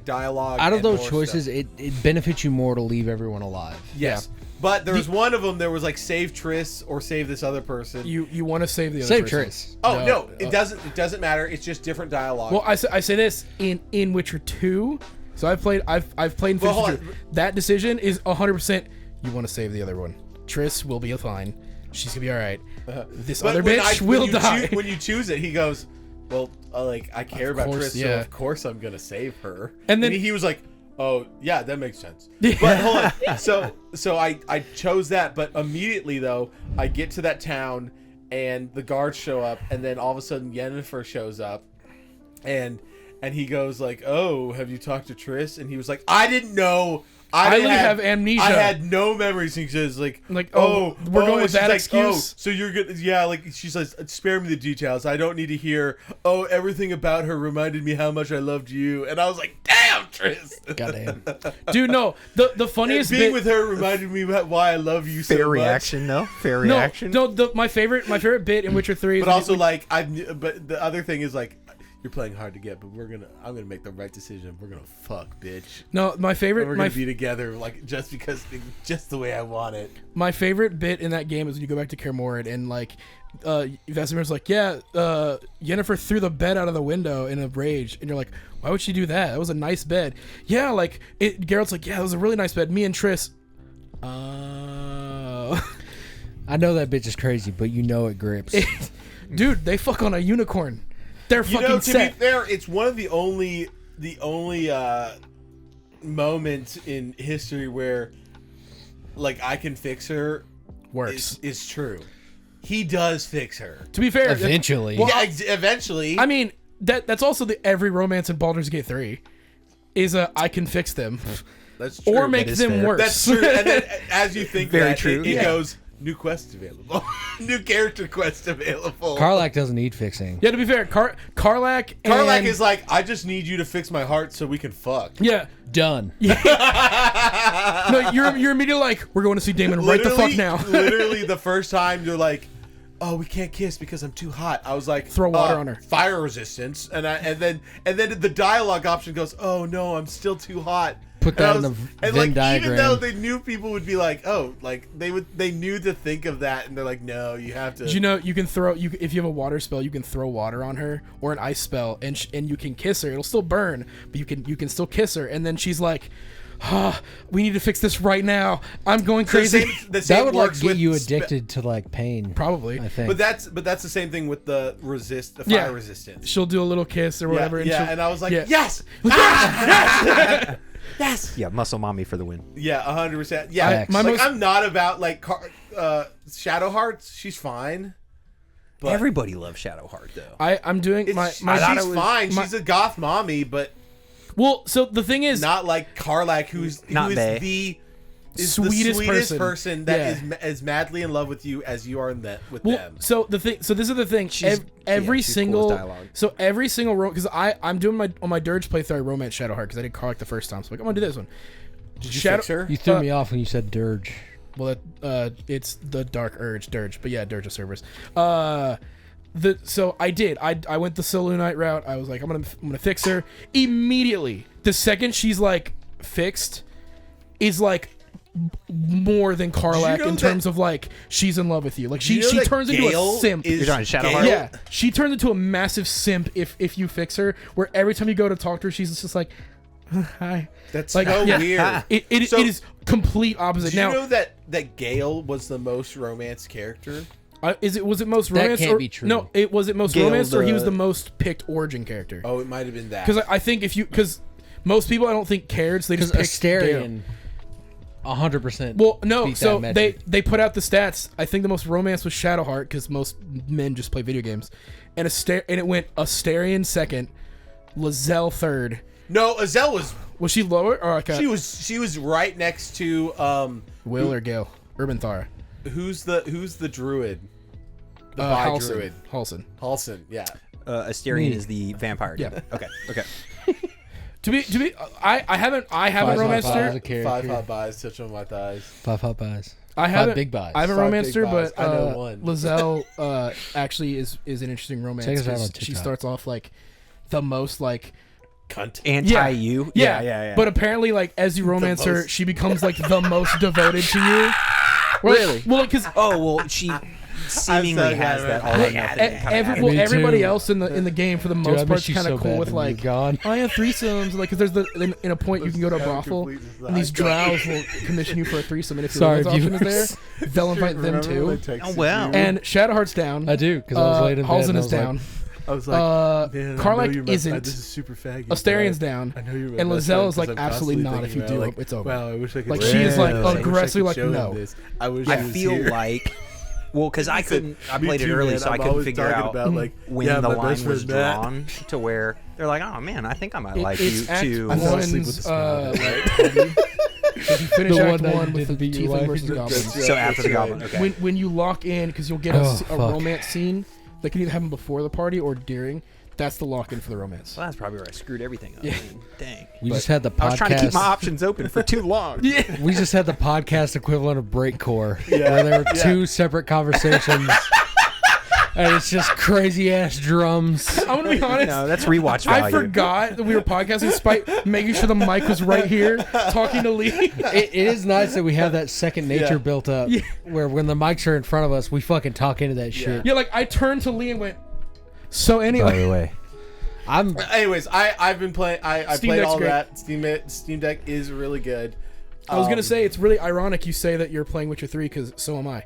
dialogue. Out of those choices, it benefits you more to leave everyone alive. Yes. But there was one of them. There was like save Triss or save this other person. You want to save the other person. Triss. Oh no, it doesn't. It doesn't matter. It's just different dialogue. Well, I say this in Witcher 2. So I've played in Witcher 2. That decision is 100%. You want to save the other one. Triss will be fine. She's gonna be all right. This other bitch will die. When you choose it, he goes, "Well, I care about Triss, so of course I'm gonna save her." And then he was like, "Oh yeah, that makes sense." But hold on. So I chose that, but immediately though, I get to that town and the guards show up, and then all of a sudden Yennefer shows up, and he goes like, "Oh, have you talked to Triss?" And he was like, "I didn't know." I have amnesia. I had no memories. And she says we're going with that excuse. So you're good. Yeah, like she says, spare me the details. I don't need to hear. Oh, everything about her reminded me how much I loved you. And I was like, damn, Triss. Goddamn, dude. No, the funniest being with her reminded me about why I love you so much. Fair reaction, though. Fair reaction. No, my favorite bit in Witcher 3 is but also but the other thing is like, you're playing hard to get, but I'm gonna make the right decision. We're gonna fuck, bitch. No, my favorite. We're gonna be together, just the way I want it. My favorite bit in that game is when you go back to Kaer Morhen and Vesemir's like, Yennefer threw the bed out of the window in a rage, and you're like, why would she do that? That was a nice bed. Yeah, Geralt's like, yeah, it was a really nice bed. Me and Triss. I know that bitch is crazy, but it grips. Dude, they fuck on a unicorn. They're fucking set. To be fair, it's one of the only moments in history where I can fix her works is true. He does fix her. To be fair, eventually. Eventually. I mean, that's also every romance in Baldur's Gate 3 is I can fix them. That's true. Or make them worse. That's true. And then as you think very that, true. It goes, new quest available. New character quest available. Karlach doesn't need fixing. Yeah, to be fair, Karlach is like, I just need you to fix my heart so we can fuck. Yeah. Done. No, you're immediately like, we're going to see Damon right the fuck now. Literally the first time you're like, oh, we can't kiss because I'm too hot. I was like, Throw water on her. Fire resistance. And then the dialogue option goes, oh no, I'm still too hot. Put that in the and Venn diagram. Even though they knew people would be like, oh, like they knew to think of that, and they're like, no, you have to. Did you know you can throw if you have a water spell, you can throw water on her, or an ice spell, and you can kiss her. It'll still burn, but you can still kiss her. And then she's like, we need to fix this right now. I'm going crazy. That would like get you addicted to like pain. Probably. I think. But that's the same thing with the fire resistance. She'll do a little kiss or whatever. And I was like, yeah. yes, yes, yes. Yeah, muscle mommy for the win. Yeah, 100%. Yeah, I'm not about like Shadow Hearts. She's fine. But Everybody loves Shadowheart though. I'm doing she's fine. She's a goth mommy, but well, so the thing is, not like Karlach, who is the sweetest person that is as madly in love with you as you are with them. So this is the thing. Every single because I'm doing on my Dirge playthrough I romance Shadowheart because I did Karlach the first time. So I'm like, I'm gonna do this one. Did you fix her? You threw me off when you said Dirge. Well, it's the Dark Urge Dirge, but yeah, Dirge of Cerberus. So I did. I went the Selûnite route. I was like, I'm gonna fix her immediately. The second she's like fixed, is like more than Karlach in terms of like she's in love with you. Like she turns into a simp. You're talking Shadowheart? Yeah, she turns into a massive simp if you fix her. Where every time you go to talk to her, she's just like, hi. That's like, so weird. It is complete opposite. Do you know that Gale was the most romanced character? Was it most romance? That can't be true. No, was it most romance or he was the most picked origin character? Oh, it might have been that. Because I think because most people I don't think cared, so they just picked Astarion. 100%. Well, no, so they put out the stats. I think the most romance was Shadowheart because most men just play video games, and it went Astarion second, Lizelle third. No, Lizelle was she lower or okay? She was right next to Will or Gale Urbanthara. Who's the druid? The bi druid. Halsin, yeah. Astarion is the vampire. Yeah. Okay. To be, I haven't romanced her. 5 hot buys, touch on my thighs. 5 hot buys. I haven't 5 big buys. I haven't romanced her, but I know one. Lizelle actually is an interesting romance. Check us out on She TikTok. starts off like the most like cunt. Anti-you. Yeah. But apparently, like as you romance her, she becomes like the most devoted to you. Really? Well, because she seemingly has that all or nothing. everybody else in the game for the most part is kind of cool with like, gone. I have threesomes, like because there's in a point you can go to a brothel and these drows will commission you for a threesome, and if your romance option is there, they'll invite them too. Oh wow! And Shadowheart's down. I do because I was late in bed. Halsin is down. I was like, man, Karlach isn't. This is super faggy. Astarion's down. I know you're and Lizelle is like absolutely not. If you do, like, it's over. Wow, I wish I could. Like she is like aggressively like no. I feel like. Well, because I played it early, so I couldn't figure out when the line was drawn to where they're like, "Oh man, I think I might like you too." I fell asleep with the if you finish Act 1 with the Tiefling versus Goblins. So after the Goblin, okay. When you lock in, because you'll get a romance scene that can either happen before the party or during. That's the lock-in for the romance. Well, that's probably where I screwed everything up. Yeah. I mean, dang. We just had the podcast. I was trying to keep my options open for too long. Yeah. We just had the podcast equivalent of Breakcore, where there were 2 separate conversations. And it's just crazy ass drums. I'm gonna be honest. No, that's rewatch value. I forgot that we were podcasting despite making sure the mic was right here, talking to Lee. It is nice that we have that second nature built up, where when the mics are in front of us, we fucking talk into that shit. Yeah, like I turned to Lee and went. So anyway, by the way, I've been playing. I Steam played Deck's all great. that. Steam Deck is really good. I was gonna say it's really ironic you say that you're playing Witcher 3 because so am I.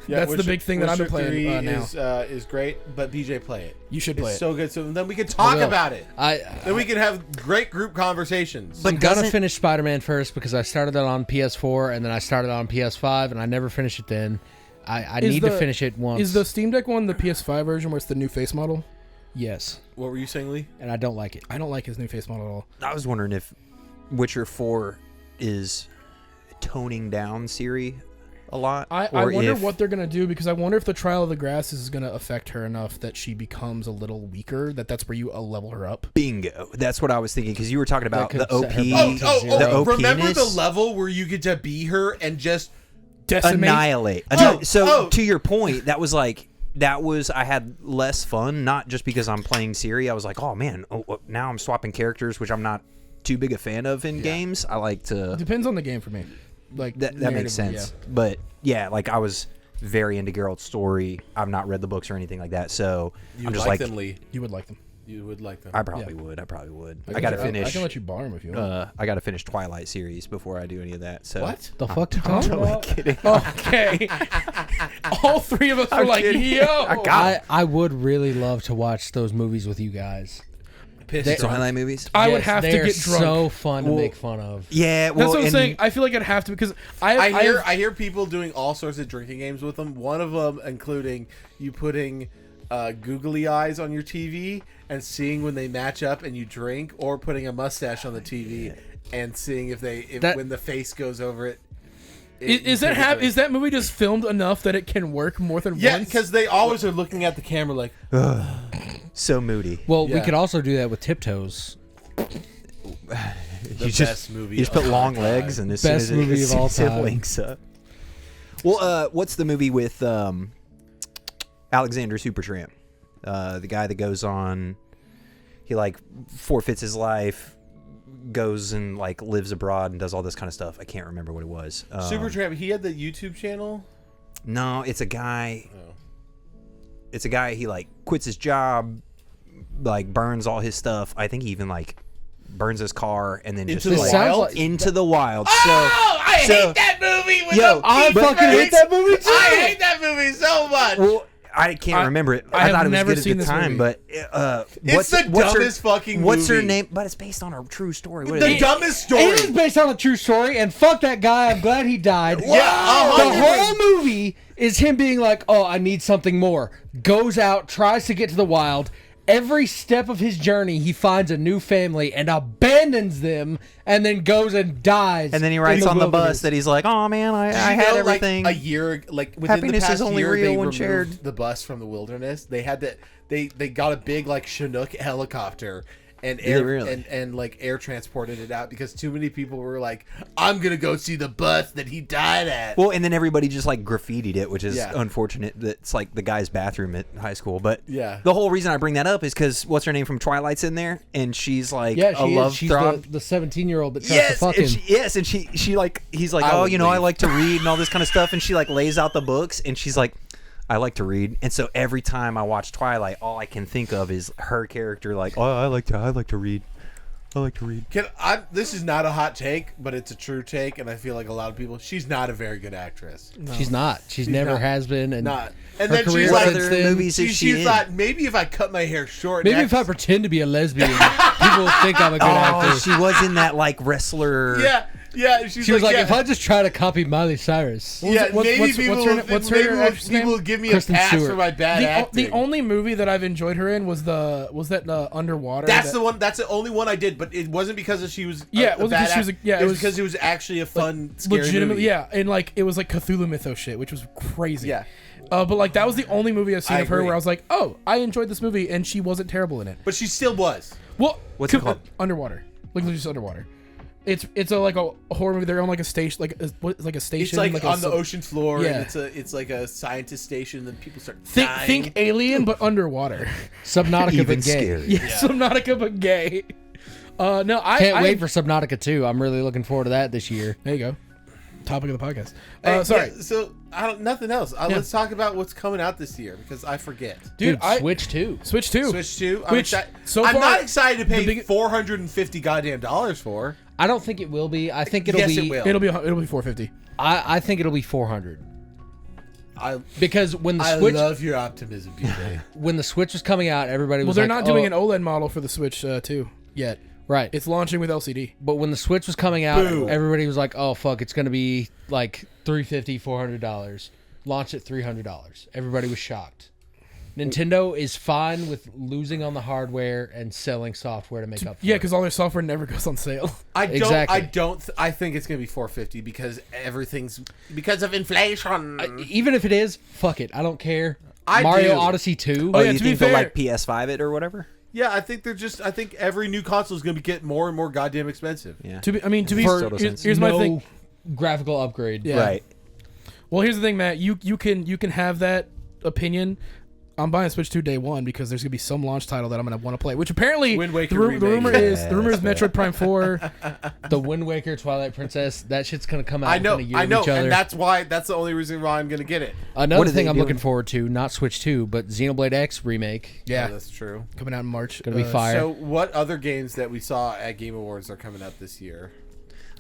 Yeah, that's the big thing that I've been playing now. Is great, but BJ play it. You should play it. It's so good. So then we can talk about it. Then we can have great group conversations. But I'm gonna finish Spider-Man first because I started it on PS4 and then I started it on PS5 and I never finished it then. I need to finish it once. Is the Steam Deck one the PS5 version where it's the new face model? Yes. What were you saying, Lee? And I don't like it. I don't like his new face model at all. I was wondering if Witcher 4 is toning down Ciri a lot. I wonder what they're going to do because I wonder if the Trial of the Grasses is going to affect her enough that she becomes a little weaker, that's where you level her up. Bingo. That's what I was thinking because you were talking about the OP. The OP. Remember the OP-ness? level where you get to be her and just Annihilate. To your point, that was like I had less fun, not just because I'm playing Siri. I was like, oh man, now I'm swapping characters, which I'm not too big a fan of in games. I like to. Depends on the game for me. Like That makes sense. Yeah. But yeah, like I was very into Geralt's story. I've not read the books or anything like that, so You I'm just like like, them, Lee. You would like them. You would like them. I probably would. I can gotta let you- finish. I can let you borrow them if you want. I gotta finish Twilight series before I do any of that. So What? The fuck you talking about? kidding. Okay. All three of us were like, kidding. yo. I got I would really love to watch those movies with you guys. Pissed drunk. Twilight movies. I would Yes, have to they are get drunk. so fun to Well, make fun of. Yeah, well, That's what I'm and- saying. I feel like I'd have to because I hear people doing all sorts of drinking games with them. One of them including you putting googly eyes on your TV and seeing when they match up and you drink, or putting a mustache on the TV and seeing if when the face goes over it. Is that movie just filmed enough that it can work more than Yeah, once? because they always are looking at the camera like. so moody. Well, we Yeah. could also do that with Tiptoes. The best movie. You just of put long all legs, time. and as Best soon as movie it, of all as soon as time. it links up. Well, what's the movie with Alexander Supertramp? The guy that goes on, he like forfeits his life, goes and like lives abroad and does all this kind of stuff. I can't remember what it was. Supertramp. He had the YouTube channel. No, it's a guy. Oh. It's a guy. He like quits his job, like burns all his stuff. I think he even like burns his car and then Into just the like, Wild? Wild. into the wild. I so- hate that movie. With Yo, the I Keith fucking hate Murray. that movie too. I hate that movie so much. Well, I can't remember it. I I have thought it was never good seen at the this time, movie. but It's the dumbest fucking What's her movie. name? But it's based on a true story. What is The it? dumbest story. It is based on a true story, and fuck that guy. I'm glad he died. Yeah, The 100%. whole movie is him being like, "Oh, I need something more." Goes out, tries to get to the wild. Every step of his journey, he finds a new family and abandons them, and then goes and dies. And then he writes in on the wilderness. bus that he's like, "Oh man, I Did you had know, everything." Like a year, like within Happiness the past is only year, real they when removed shared. the bus from the wilderness. They had that. They got a big like Chinook helicopter and Did they air really? and like air transported it out because too many people were like, "I'm gonna go see the bus that he died at." Well, and then everybody just like graffitied it, which is Yeah. unfortunate. That's like the guy's bathroom at high school. But Yeah. the whole reason I bring that up is because what's her name from Twilight's in there, and she's like Yeah, a she love is. She's throb. the 17-year-old that tries to Yes, fuck and him. she like he's like, I oh, would you know, I leave. like to read and all this kind of stuff, and she like lays out the books, and she's like, I like to read, and so every time I watch Twilight, all I can think of is her character, like, oh, I like to read. I like to read. This is not a hot take, but it's a true take, and I feel like a lot of people. She's not a very good actress. She's not. She's never not. has been. And Not. And her then career she's What like, since other then- movies is she she in? thought maybe if I cut my hair short, maybe next, if I pretend to be a lesbian, people will think I'm a good Oh, actor. she was in that like wrestler. yeah, she's She was like, yeah. if I just try to copy Miley Cyrus. Yeah, maybe what's people, her- will- what's her maybe actress people name? will give me Kristen a pass Stewart. for my bad acting. The only movie that I've enjoyed her in was that Underwater. That's that- the one. That's the only one I did, but it wasn't because she was. Yeah, a it wasn't bad because she was act- a- yeah, it it was was because it was actually a fun, scary legitimately, movie. yeah, and like it was like Cthulhu mythos shit, which was crazy. Yeah. But like that was the only movie I've seen I of her agree. where I was like, oh, I enjoyed this movie, and she wasn't terrible in it. But she still was. Well, What's it called? Underwater. Like just Underwater. It's like a horror movie. They're on like a station, like a station. It's like a on the sub- ocean floor, Yeah. and it's like a scientist station, and then people start Think, dying. think Alien, but underwater. Subnautica Even but gay. scary. Yeah, Subnautica, but gay. No, I Can't I, wait for Subnautica 2. I'm really looking forward to that this year. There you go. Topic of the podcast. Hey, Sorry, yeah, so nothing else. Yeah. Let's talk about what's coming out this year because I forget. dude. I Switch 2. Switch 2. Switch 2. Which, I'm so far, not excited to pay the big- $450 goddamn dollars for. I don't think it will be. I think it'll Yes, be. it will. It'll be $450. I think it'll be 400 I because when the I Switch love your optimism, BJ. when the Switch was coming out, everybody Well, was they're like, not doing "Oh," an OLED model for the Switch 2 yet. right. It's launching with LCD. But when the Switch was coming out, Boo. everybody was like, "Oh fuck, it's gonna be like $350, $400." Launch at $300. Everybody was shocked. Nintendo is fine with losing on the hardware and selling software to make up for Yeah, it. because all their software never goes on sale. I don't. Exactly. I think it's gonna be $450 because everything's because of inflation. Even if it is, fuck it. I don't care. I Mario do. Odyssey 2. Oh, yeah, you to be think they'll fair- like PS5 it or whatever? Yeah, I think I think every new console is gonna get more and more goddamn expensive. Yeah. To be For- here's my no thing. graphical upgrade. Yeah. Right. Well, here's the thing, Matt. You can have that opinion, I'm buying Switch 2 day one because there's gonna be some launch title that I'm gonna want to play. Which apparently Wind Waker the rumor remake. is Metroid Prime 4. The Wind Waker, Twilight Princess, that shit's gonna come out I know, within a year of each other. and that's the only reason why I'm gonna get it. Another What are thing they I'm doing? looking forward to, not Switch 2, but Xenoblade X remake. Yeah, Oh, that's true. coming out in March. Gonna be fire. So, what other games that we saw at Game Awards are coming out this year?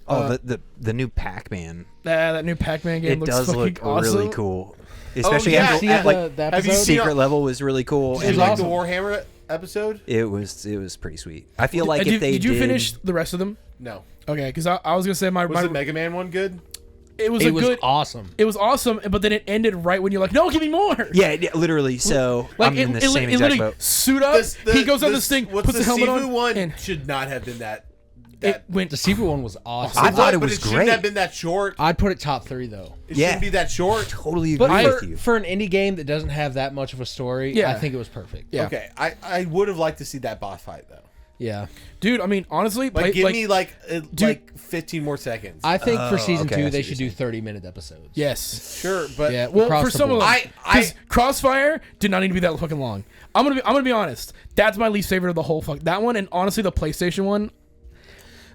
Oh, the new Pac-Man. That new Pac-Man game It looks does fucking look awesome. really cool. Especially yeah. at, See at, like the have you episode? seen- secret level was really cool. Did you And like awesome. the Warhammer episode? it was pretty sweet. I feel like if they did you finish the rest of them? No. Okay, because I was gonna say Was the Mega Man one good? it was It a was good. awesome. It was awesome, but then it ended right when you're like, no, give me more. Yeah, literally. So Like I'm it, in the it, same it exact literally boat. suit up. He goes on this thing, What's puts the helmet Sifu on, one and should not have been that. it went The secret one was awesome. I thought it but was it shouldn't great. have been that short. I'd put it top 3 though. It Yeah. shouldn't be that short. Totally But agree with you. for an indie game that doesn't have that much of a story, Yeah. I think it was perfect. Yeah. Okay, I would have liked to see that boss fight though. Yeah. dude. I mean, honestly, Like, give me like 15 more seconds. I think for season okay, I 2 see they what should you're do 30-minute episodes. yes. sure, but Yeah. Well, Across for the some of board. them, because Crossfire did not need to be that fucking long. I'm gonna be honest. That's my least favorite of the whole fuck. That one, and honestly, the PlayStation one.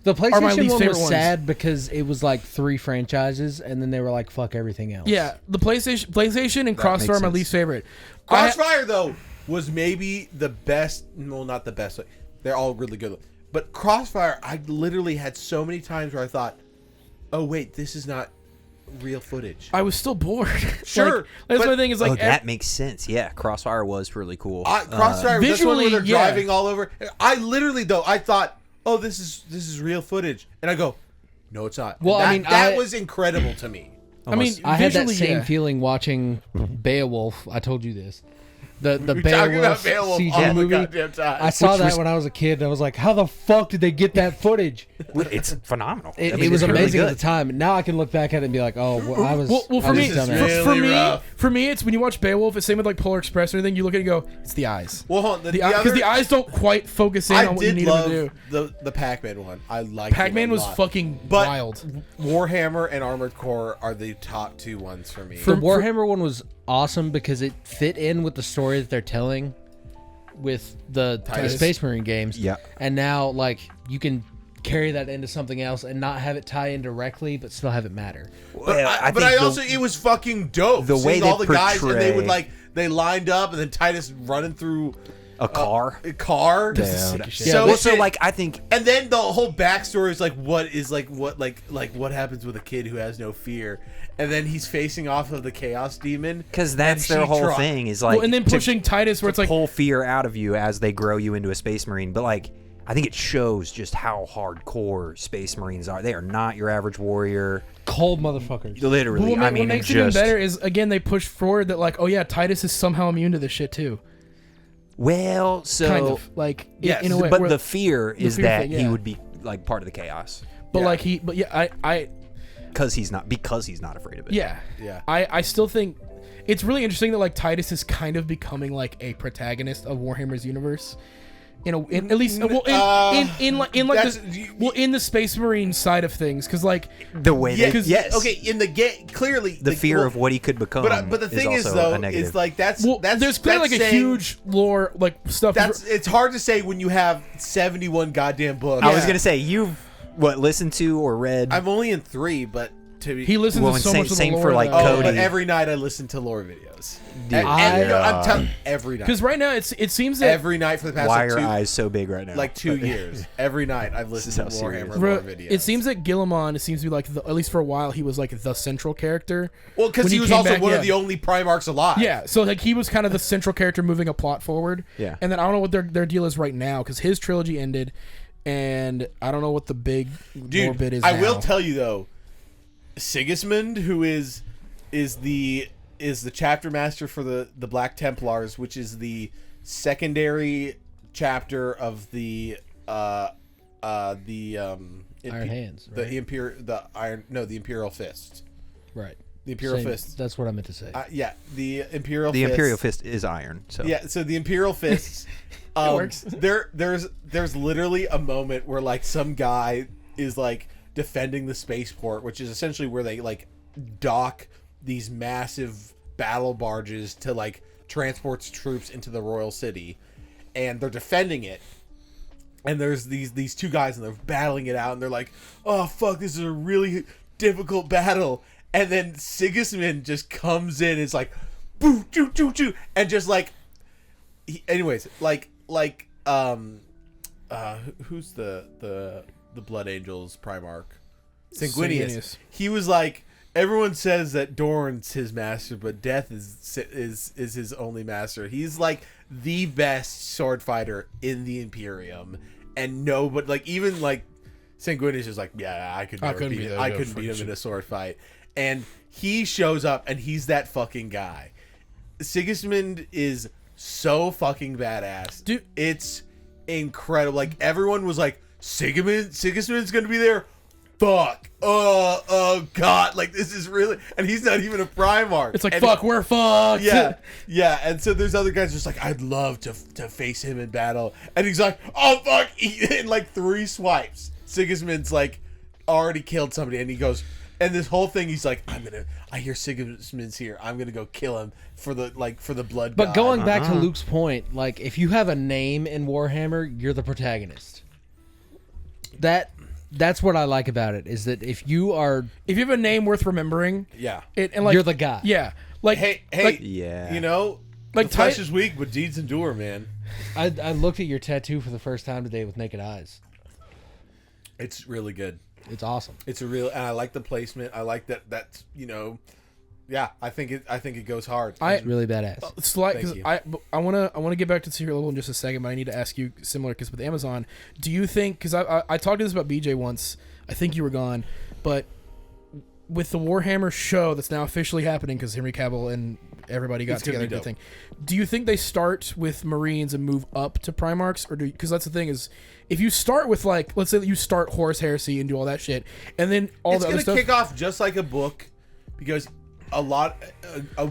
The my PlayStation least one favorite was ones. sad because it was like 3 franchises, and then they were like, fuck everything else. Yeah, the PlayStation and Crossfire are my sense. least favorite. I- Crossfire though was maybe the best. Well, not the best. They're all really good. But Crossfire, I literally had so many times where I thought, "Oh wait, this is not real footage." I was still bored. Sure, Like, that's but- my thing. Is like Oh, that makes sense. Yeah, Crossfire was really cool. Crossfire, that's one where visually, they're yeah. driving all over. I literally though, I thought, "Oh, this is real footage," and I go, "No, it's not." Well, And I mean, that I- was incredible to me. I mean, I had that visually, same yeah. feeling watching Beowulf. I told you this. The We're talking about Beowulf Beowulf CG all the movie. goddamn time. I saw Which that was- when I was a kid. And I was like, how the fuck did they get that footage? It's phenomenal. It, I mean, it was it's really amazing at good. the time. And now I can look back at it and be like, oh, well, I was. Well, I for was me, a dumbass. really for me, rough. for me, it's when you watch Beowulf. It's same with like Polar Express or anything. You look at it and go, it's the eyes. Well, hold on, Because the eyes don't quite focus in I on what you did need them love to do. the Pac-Man one. I liked Pac-Man it a was lot. fucking But wild. Warhammer and Armored Core are the top 2 ones for me. The Warhammer one was awesome because it fit in with the story that they're telling with the Titus. Space Marine games. Yeah. And now, like, you can carry that into something else and not have it tie in directly, but still have it matter. But Well, I think the- also it was fucking dope. the way seeing they all the guys and they would portray- they lined up and then Titus running through a car. a car. Dude. sick as shit. Yeah, So, Well, so shit. like I think and then the whole backstory is like what happens with a kid who has no fear, and then he's facing off of the chaos demon because that's and their she whole try- thing is like Well, and then to pushing Titus, where it's like, pull fear out of you as they grow you into a space marine. But like I think it shows just how hardcore space marines are. They are not your average warrior. Cold motherfuckers. Literally, what, I mean, what makes and it even just better is again they push forward that like, oh yeah, Titus is somehow immune to this shit too. well, so Kind of like Yes, in a way. but where- the fear is fear that thing, he yeah. would be like part of the chaos but yeah. like but yeah, I because he's not afraid of it. yeah. Yeah. I still think it's really interesting that like Titus is kind of becoming like a protagonist of Warhammer's universe. At least in that's- the Space Marine side of things, because like The way Yeah, they, yes, okay, in the game, clearly the fear of what he could become. But the thing is also though, a negative. is like that's there's clearly like a saying- huge lore like stuff. It's hard to say when you have 71 goddamn books. I was gonna say you've listened to or read. I'm only in 3, but to be he listens Well, to and so same- much of the same lore. for, like, Oh, Cody. but every night I listen to lore videos. Dude, I'm telling every night. because right now it seems that Every night for the past Why like, are two, eyes so big right now? like 2 years. Every night I've listened to This is how serious. Warhammer lore videos. it seems that Guilliman, it seems to be like at least for a while he was like the central character. well, because when he was came also back, one yeah. of the only Primarchs alive. Yeah, so like he was kind of the central character moving a plot forward. Yeah. And then I don't know what their deal is right now because his trilogy ended, and I don't know what the big lore Dude, bit is. I now. will tell you though, Sigismund, who is the chapter master for the Black Templars, which is the secondary chapter of the Iron Hands, right? the Imperial Fist. Right. The Imperial Same- Fist. That's what I meant to say. Yeah, the Imperial the Fist. Imperial Fist is iron. So Yeah, so the Imperial Fists. works. There's literally a moment where like some guy is like defending the spaceport, which is essentially where they like dock these massive battle barges to like transports troops into the royal city, and they're defending it. And there's these two guys, and they're battling it out, and they're like, "Oh fuck, this is a really difficult battle." And then Sigismund just comes in, and it's like, "Boo, choo, choo, choo," and just like, anyways, who's the Blood Angels Primarch? Sanguinius. He was like, everyone says that Dorn's his master, but Death is his only master. He's like the best sword fighter in the Imperium, and but like even like Sanguinius is like, yeah, I couldn't beat him in a sword fight, and he shows up and he's that fucking guy. Sigismund is so fucking badass, dude. It's incredible. Like everyone was like, Sigismund's gonna be there. Fuck. Oh god. Like this is really, and he's not even a Primarch. It's like, fuck, we're fucked. Yeah. And so there's other guys just like, I'd love to face him in battle. And he's like, oh fuck. In like 3 swipes, Sigismund's like already killed somebody, and he goes, and this whole thing, he's like, I hear Sigismund's here. I'm gonna go kill him for the blood. But god. going back to Luke's point, like if you have a name in Warhammer, you're the protagonist. That's what I like about it, is that if you have a name worth remembering, yeah, and like you're the guy. Yeah, like hey, like, yeah, you know, like the flesh is weak, but deeds endure, man. I looked at your tattoo for the first time today with naked eyes. It's really good. It's awesome. It's and I like the placement. I like that. That's, you know, yeah. I think it goes hard. It's really badass. Because I want to get back to Secret Level in just a second, but I need to ask you similar, because with Amazon, do you think, because I talked to this about BJ once, I think you were gone, but with the Warhammer show that's now officially happening because Henry Cavill and everybody got together and everything, do you think they start with Marines and move up to Primarchs, or because that's the thing is, if you start with, like, let's say that you start Horus Heresy and do all that shit, and then all the other stuff, it's gonna kick off just like a book, because a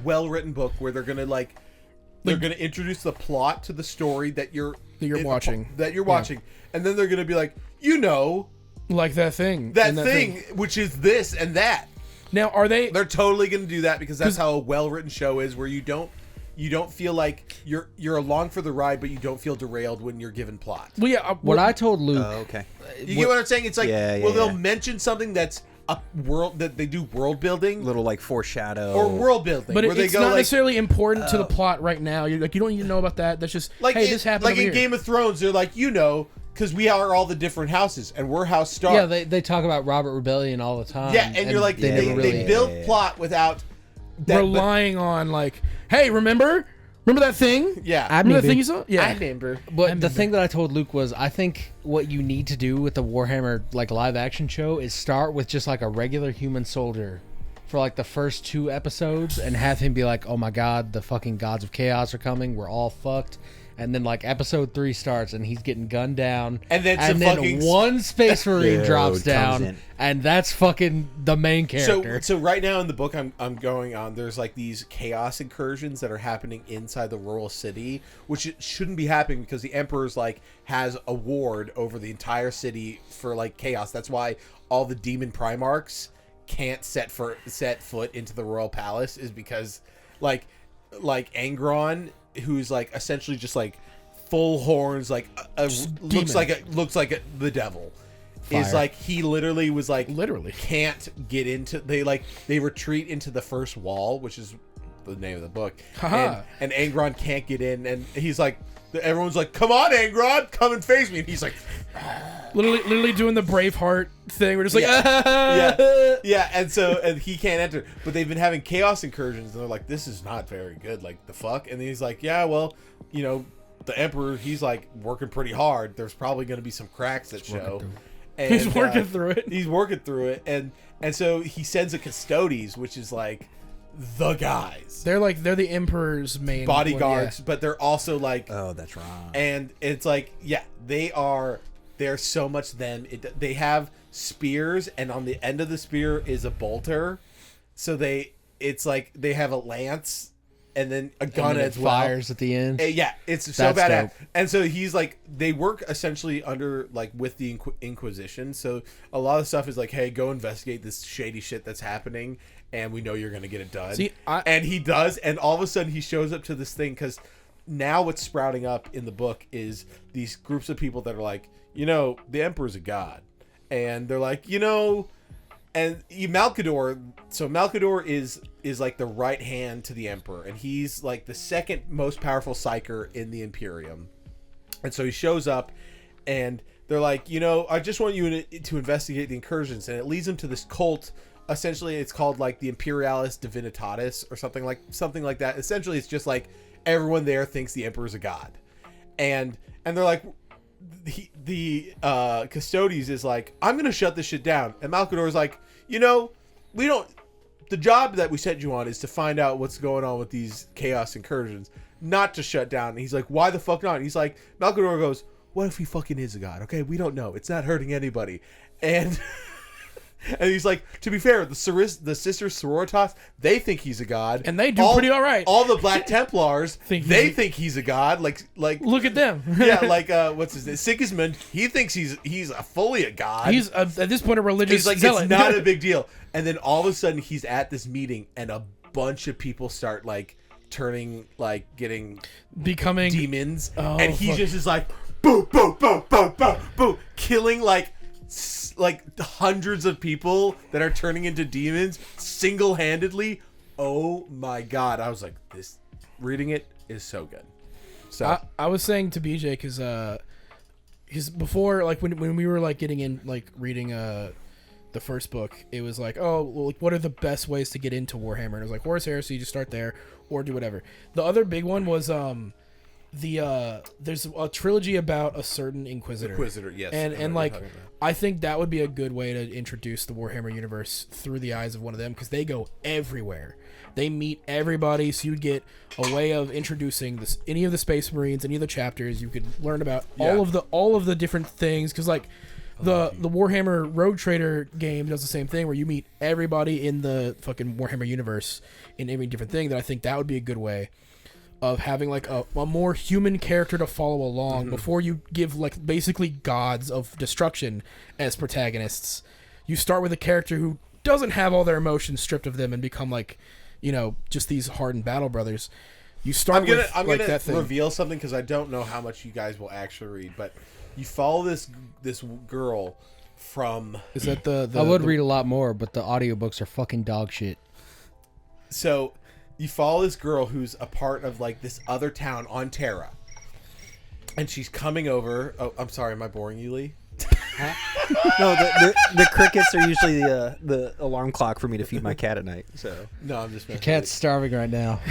well-written book where they're gonna gonna introduce the plot to the story that you're watching, and then they're gonna be like, you know, like that thing, which is this and that. Now, they're totally gonna do that, because that's how a well-written show is, where you don't feel like you're along for the ride, but you don't feel derailed when you're given plot. Well, yeah. What I told Luke. Okay. You get what I'm saying? It's like, they'll mention something that's a world, that they do world building, little like foreshadow or world building, but where it's not necessarily important to the plot right now. You're like, you don't even know about that. That's just like, hey, this happened. Like over in here. Game of Thrones, they're like, you know, because we are all the different houses, and we're House Stark. Yeah, they talk about Robert Rebellion all the time. Yeah, and you're like, they build plot without relying on, like, hey, remember that thing? Yeah. Remember that thing you saw? Yeah. I remember. But the thing that I told Luke was, I think what you need to do with the Warhammer like live action show is start with just like a regular human soldier for like the first 2 episodes, and have him be like, oh my god, the fucking gods of chaos are coming, we're all fucked. And then like episode 3 starts and he's getting gunned down, and then one space marine drops down, and that's fucking the main character. So right now in the book I'm going on, there's like these chaos incursions that are happening inside the royal city, which it shouldn't be happening, because the emperor's like has a ward over the entire city for like chaos. That's why all the demon Primarchs can't set foot into the royal palace, is because like Angron, who's like essentially just like full horns, like looks like the devil. Fire. Is like, he literally was like can't get into, they retreat into the first wall, which is the name of the book. And Angron can't get in, and he's like, everyone's like, come on Angron, come and face me, and he's like literally doing the Braveheart thing. We're just like, and he can't enter. But they've been having chaos incursions, and they're like, this is not very good. Like, the fuck? And then he's like, yeah, well, you know, the Emperor, he's like working pretty hard. There's probably going to be some cracks that show. And, he's working through it. He's working through it, and so he sends a Custodes, which is like the guys. They're the Emperor's main bodyguards, but they're also like, oh, that's right. And it's like, yeah, they're so much them. They have spears, and on the end of the spear is a bolter. So it's like they have a lance, and then a gun and then as it well. fires at the end. Yeah, it's so That's badass. dope. And so he's like, they work essentially under like with the Inquisition. So a lot of stuff is like, hey, go investigate this shady shit that's happening, and we know you're gonna get it done. See, and he does, and all of a sudden he shows up to this thing because now what's sprouting up in the book is these groups of people that are like, the Emperor's a god, and they're like, and Malkador. So Malkador is like the right hand to the Emperor, and he's like the second most powerful psyker in the Imperium. And so he shows up, and they're like, I just want you to investigate the incursions, and it leads them to this cult. Essentially, it's called like the Imperialis Divinitatis or something like that. Essentially, it's just like everyone there thinks the Emperor's a god, and they're like, the Custodes is like, I'm gonna shut this shit down, and Malkador is like, we don't. The job that we sent you on is to find out what's going on with these chaos incursions, not to shut down. And he's like, why the fuck not? And he's like, Malkador goes, what if he fucking is a god? Okay, we don't know. It's not hurting anybody, and. And he's like, to be fair, the Sisters Sororitas, they think he's a god, and they do pretty all right. All the Black Templars, think he's a god. Like look at them. Yeah, like what's his name? Sigismund. He thinks he's fully a god. He's at this point a religious. He's like, zealot. It's not a big deal. And then all of a sudden, he's at this meeting, and a bunch of people start like turning, like becoming demons, and he just is like, boom, boom, boom, boom, boom, boom, killing like hundreds of people that are turning into demons single-handedly. Oh my god, I was like, this reading it is so good. So I was saying to BJ because before, like when we were like getting in, like reading the first book, it was like, oh, well, like, what are the best ways to get into Warhammer? And it was like Horus Heresy, just start there or do whatever. The other big one was there's a trilogy about a certain Inquisitor, yes, and like I think that would be a good way to introduce the Warhammer universe through the eyes of one of them, because they go everywhere. They meet everybody, so you'd get a way of introducing any of the Space Marines, any of the chapters. You could learn about all of the different things, because like the Warhammer Rogue Trader game does the same thing, where you meet everybody in the fucking Warhammer universe in every different thing. That I think that would be a good way of having like a more human character to follow along before you give like basically gods of destruction as protagonists. You start with a character who doesn't have all their emotions stripped of them and become like, just these hardened battle brothers. You start I'm like gonna that thing. reveal something, because I don't know how much you guys will actually read, but you follow this girl from. Is that the I would read a lot more, but the audiobooks are fucking dog shit. So you follow this girl who's a part of like this other town on Terra, and she's coming over. Oh, I'm sorry, am I boring you, Lee? No, the crickets are usually the alarm clock for me to feed my cat at night. So no, I'm just. The cat's starving right now.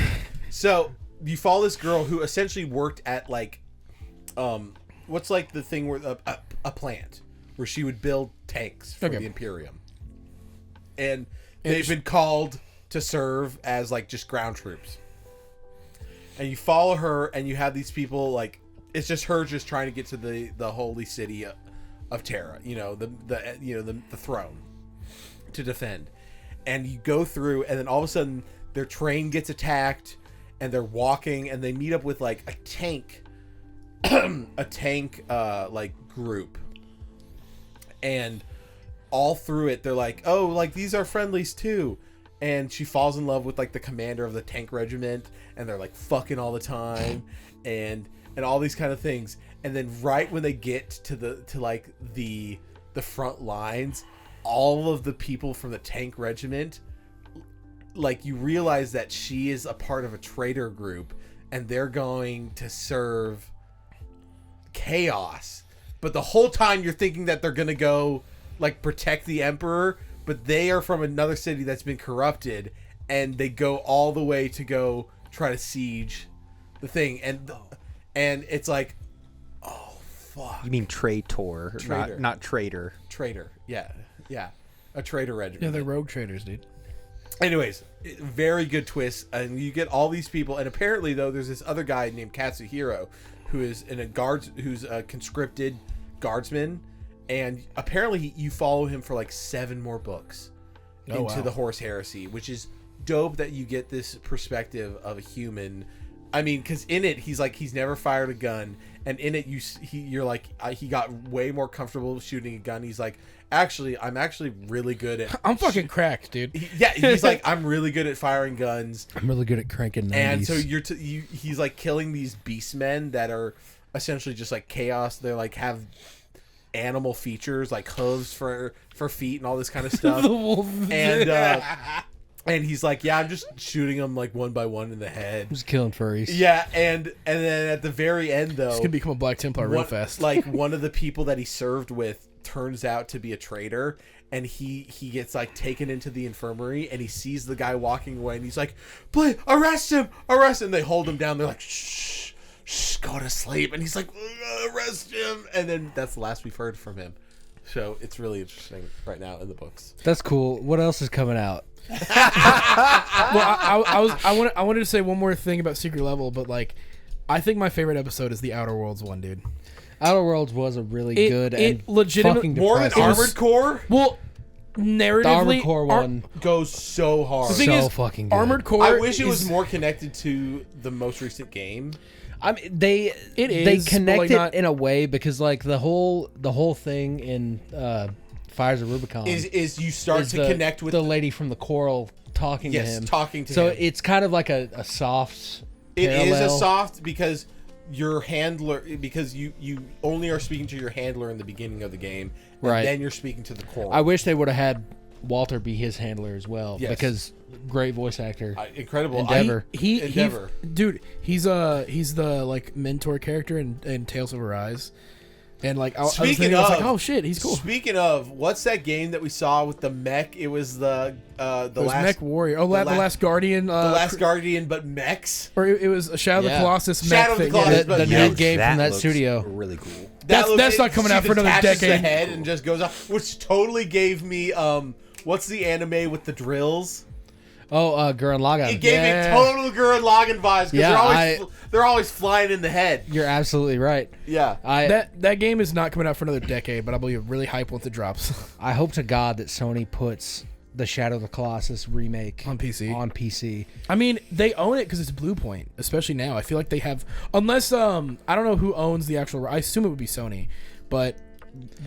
So you follow this girl who essentially worked at like, what's like the thing where a plant where she would build tanks for the Imperium, and they've been called to serve as like just ground troops. And you follow her, and you have these people like, it's just her just trying to get to the holy city of Terra, the throne to defend. And you go through, and then all of a sudden their train gets attacked, and they're walking, and they meet up with like a tank like group, and all through it they're like, oh, like these are friendlies too. And she falls in love with like the commander of the tank regiment, and they're like fucking all the time, and all these kind of things. And then right when they get to the front lines, all of the people from the tank regiment, like, you realize that she is a part of a traitor group, and they're going to serve chaos. But the whole time you're thinking that they're gonna go like protect the Emperor, but they are from another city that's been corrupted, and they go all the way to go try to siege the thing. And it's like, oh fuck. You mean traitor, not traitor. Traitor, yeah, a traitor regiment. Yeah, they're rogue traders, dude. Anyways, very good twist, and you get all these people. And apparently, though, there's this other guy named Katsuhiro who is who's a conscripted guardsman, and apparently you follow him for like 7 more books into the Horus Heresy, which is dope that you get this perspective of a human. I mean, because in it, he's never fired a gun, and in it, you're like, he got way more comfortable shooting a gun. He's like, I'm actually really good at. I'm fucking cracked, dude. He's like, I'm really good at firing guns. I'm really good at cranking 90s. And so he's like killing these beastmen that are essentially just like chaos. They're like have animal features like hooves for feet and all this kind of stuff. And he's like, yeah, I'm just shooting them like one by one in the head. I'm just killing furries. Yeah, and then at the very end though, He's gonna become a Black Templar real fast. Like one of the people that he served with turns out to be a traitor, and he gets like taken into the infirmary, and he sees the guy walking away, and he's like, "Please arrest him!" And they hold him down. They're like, "Shh, go to sleep." And he's like, "Arrest him!" And then that's the last we've heard from him. So it's really interesting right now in the books. That's cool. What else is coming out? Well, I wanted to say one more thing about Secret Level, but like, I think my favorite episode is the Outer Worlds one, dude. Outer Worlds was a really good and legitimately fucking more than depressing. Armored Core. Well, narratively, The Armored Core one Goes so hard. The thing so is, fucking good. Armored Core. I wish it was more connected to the most recent game. I mean, they is, connect but, like, it not- in a way because like the whole thing in Fires of Rubicon Is you start is to connect with the lady from the Coral talking to him. talking to so him. it's kind of like a soft. It is parallel. a soft because your handler, because you only are speaking to your handler in the beginning of the game, and Right. then you're speaking to the core. I wish they would have had Walter be his handler as well Yes. because great voice actor. Incredible. Endeavor. Endeavor. Dude, he's the like mentor character in Tales of Arise, and like I was like, oh shit, he's cool. Speaking of, what's that game that we saw with the mech? It was the It was last Mech Warrior. Oh, the Last Guardian. the Last Guardian, but mechs. Or it was a Shadow of the Yeah. Colossus. Shadow of mech the thing. Colossus, the but new yeah. game from that looks studio. really cool. That's not coming out for another detaches decade. The head and just goes off, which totally gave me what's the anime with the drills? Oh, Gurren Lagann. It gave Yeah. me total Gurren Lagann vibes because Yeah, they're always flying in the head. You're absolutely right. Yeah. That game is not coming out for another decade, but I'll be really hype once it drops. I hope to God that Sony puts the Shadow of the Colossus remake On PC. On PC. I mean, they own it because it's Blue Point, especially now. I feel like they have, unless I don't know who owns the actual. I assume it would be Sony, but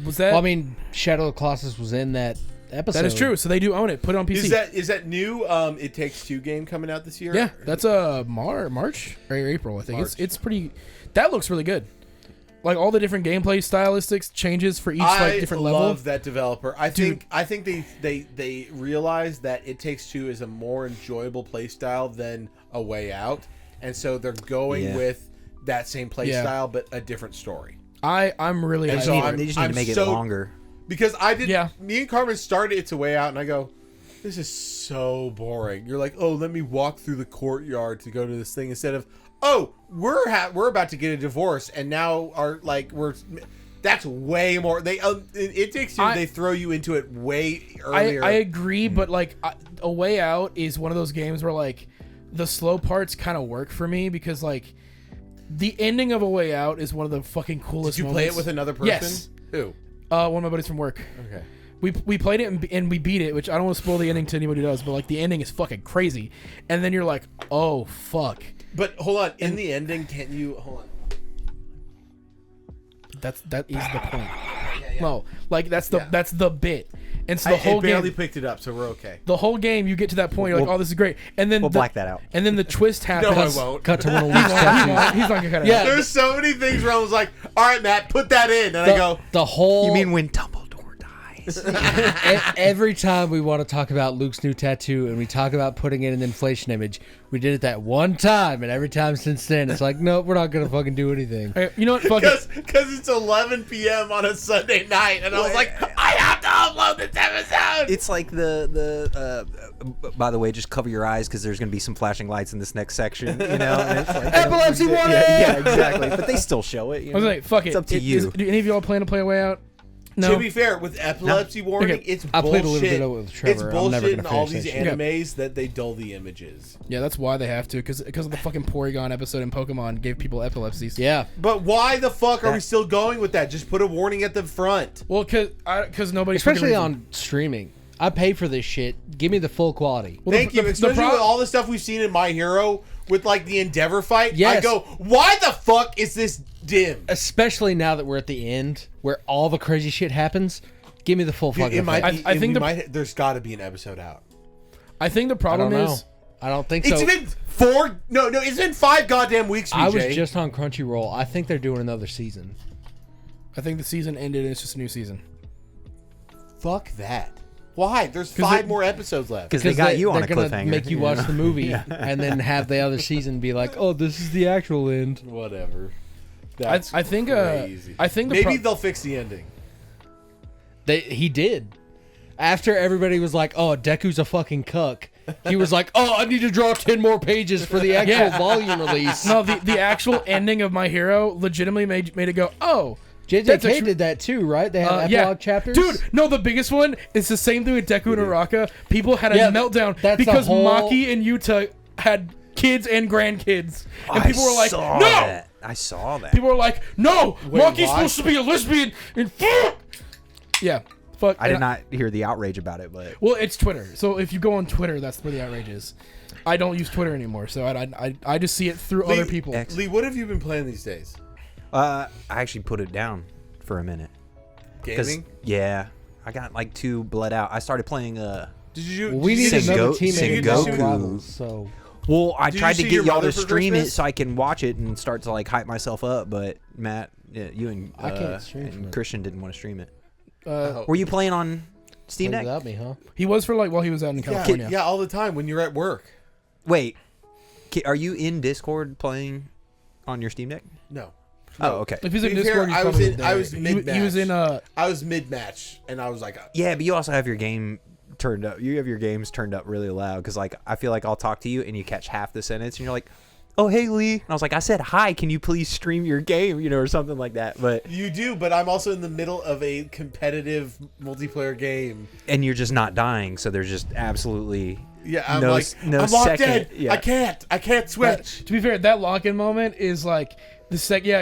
was that? Well, I mean, Shadow of the Colossus was in that episode. that is true. So they do own it. Put it on PC. Is that new It Takes Two game coming out this year? Yeah, that's March or April. I think March. it's pretty. That looks really good. Like all the different gameplay stylistics changes for each like different level. I love that developer. I think they realize that It Takes Two is a more enjoyable play style than A Way Out, and so they're going with that same play style but a different story. I'm really. And hyped so for it. They just need to make it longer. Because I did. Yeah. Me and Carmen started It's a Way Out, and I go, this is so boring. You're like, oh, let me walk through the courtyard to go to this thing instead of, oh, we're about to get a divorce, and now that's way more. It Takes Two. They throw you into it way earlier. I agree, but like A Way Out is one of those games where like the slow parts kind of work for me because like the ending of A Way Out is one of the fucking coolest. Did you play it with another person? Yes. Who? One of my buddies from work. Okay. We played it and we beat it, which I don't want to spoil the ending to anybody who does, but like the ending is fucking crazy, and then you're like, oh fuck. But hold on, in the ending, can't you hold on? That is the point. No, like that's the bit. And so the whole I barely game, picked it up, so we're okay. the whole game, you get to that point, you're like, oh, this is great, and then We'll black that out. And then the twist happens. No, I won't. Cut to one of Luke's tattoos. He's not gonna cut it Yeah. out. There's so many things where I was like, all right, Matt, put that in, and I go, The whole. You mean when Dumbledore dies? Every time we want to talk about Luke's new tattoo and we talk about putting in an inflation image, we did it that one time, and every time since then, it's like, nope, we're not gonna fucking do anything. Hey, you know what? Fuck it. because it's 11 p.m. on a Sunday night, and I was like, I have to upload this episode. It's like by the way, just cover your eyes because there's going to be some flashing lights in this next section. You know, and it's like, Epilepsy warning! Yeah, exactly. But they still show it. You I was know? like, fuck it. It's up to you. Do any of y'all plan to play A Way Out? No. To be fair, with epilepsy warning, Okay. it's I bullshit. played a little bit of it with Trevor. It's I'm bullshit never in gonna all finish these that shit. animes that they dull the images. Yeah, that's why they have to, because of the fucking Porygon episode in Pokemon gave people epilepsies. Yeah. But why the fuck are we still going with that? Just put a warning at the front. Well, because nobody Especially on streaming. I pay for this shit. Give me the full quality. Well, Thank you. Especially with all the stuff we've seen in My Hero with like the Endeavor fight. Yes. I go, why the fuck is this dim? Especially now that we're at the end where all the crazy shit happens. Give me the full fucking It might effect. be, I think there's got to be an episode out. I think the I problem don't know. is I don't think so. It's been 4. No, it's been 5 goddamn weeks. BJ. I was just on Crunchyroll. I think they're doing another season. I think the season ended and it's just a new season. Fuck that. Why? There's 'Cause 5 it- more episodes left. Because they got you on a they're gonna cliffhanger. make you watch the movie and then have the other season be like, oh, this is the actual end. Whatever. That's I think crazy. I think the maybe they'll fix the ending. He did. After everybody was like, oh, Deku's a fucking cuck, he was like, oh, I need to draw 10 more pages for the actual volume release. no the actual ending of My Hero legitimately made it go, oh. JJK That's actually- did that too, right? They had epilogue chapters. Dude, no, the biggest one is the same thing with Deku and Araka. People had a Yeah, meltdown that's the because whole- Maki and Yuta had kids and grandkids. And people were like, saw no! that. I saw that. People were like, no! Maki's why? supposed to be a lesbian and fuck! Yeah, fuck. I did not hear the outrage about it, but Well, it's Twitter. So if you go on Twitter, that's where the outrage is. I don't use Twitter anymore, so I just see it through other people. Lee, what have you been playing these days? I actually put it down for a minute. 'Cause, Gaming? yeah, I got like 2 bled out. I started playing Did you? Well, we did need you- another Sengoku- teammate in Sengoku. Marvel Rivals, so Well, I Did you tried to see get your y'all mother to for stream it Christmas? so I can watch it and start to like hype myself up, but Matt, you and I can't stream from and it. Christian didn't want to stream it. Oh. Were you playing on Steam play Deck? without me, huh? He was for like while he was out in California. Yeah, all the time when you're at work. Wait, are you in Discord playing on your Steam Deck? No. Oh, okay. If he's To in be Discord, fair, he's I was probably in- there. I was He mid-match. was in I was mid-match, and I was like, Yeah, but you also have your game turned up. You have your games turned up really loud because, like, I feel like I'll talk to you and you catch half the sentence and you're like, "Oh, hey, Lee," and I was like, "I said hi. Can you please stream your game?" Or something like that. But you do, but I'm also in the middle of a competitive multiplayer game. and you're just not dying, so there's just absolutely Yeah, I'm no like, no I'm locked second. in. Yeah. I can't switch. To be fair, that lock-in moment is like the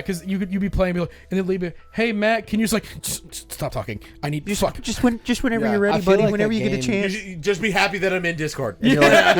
because you be playing, be like, and then leave it. Hey Matt, can you just like just stop talking? I need fuck. Just whenever Yeah. you're I ready, feel buddy. like Whenever that you get a game- chance. You just be happy that I'm in Discord. And you're like,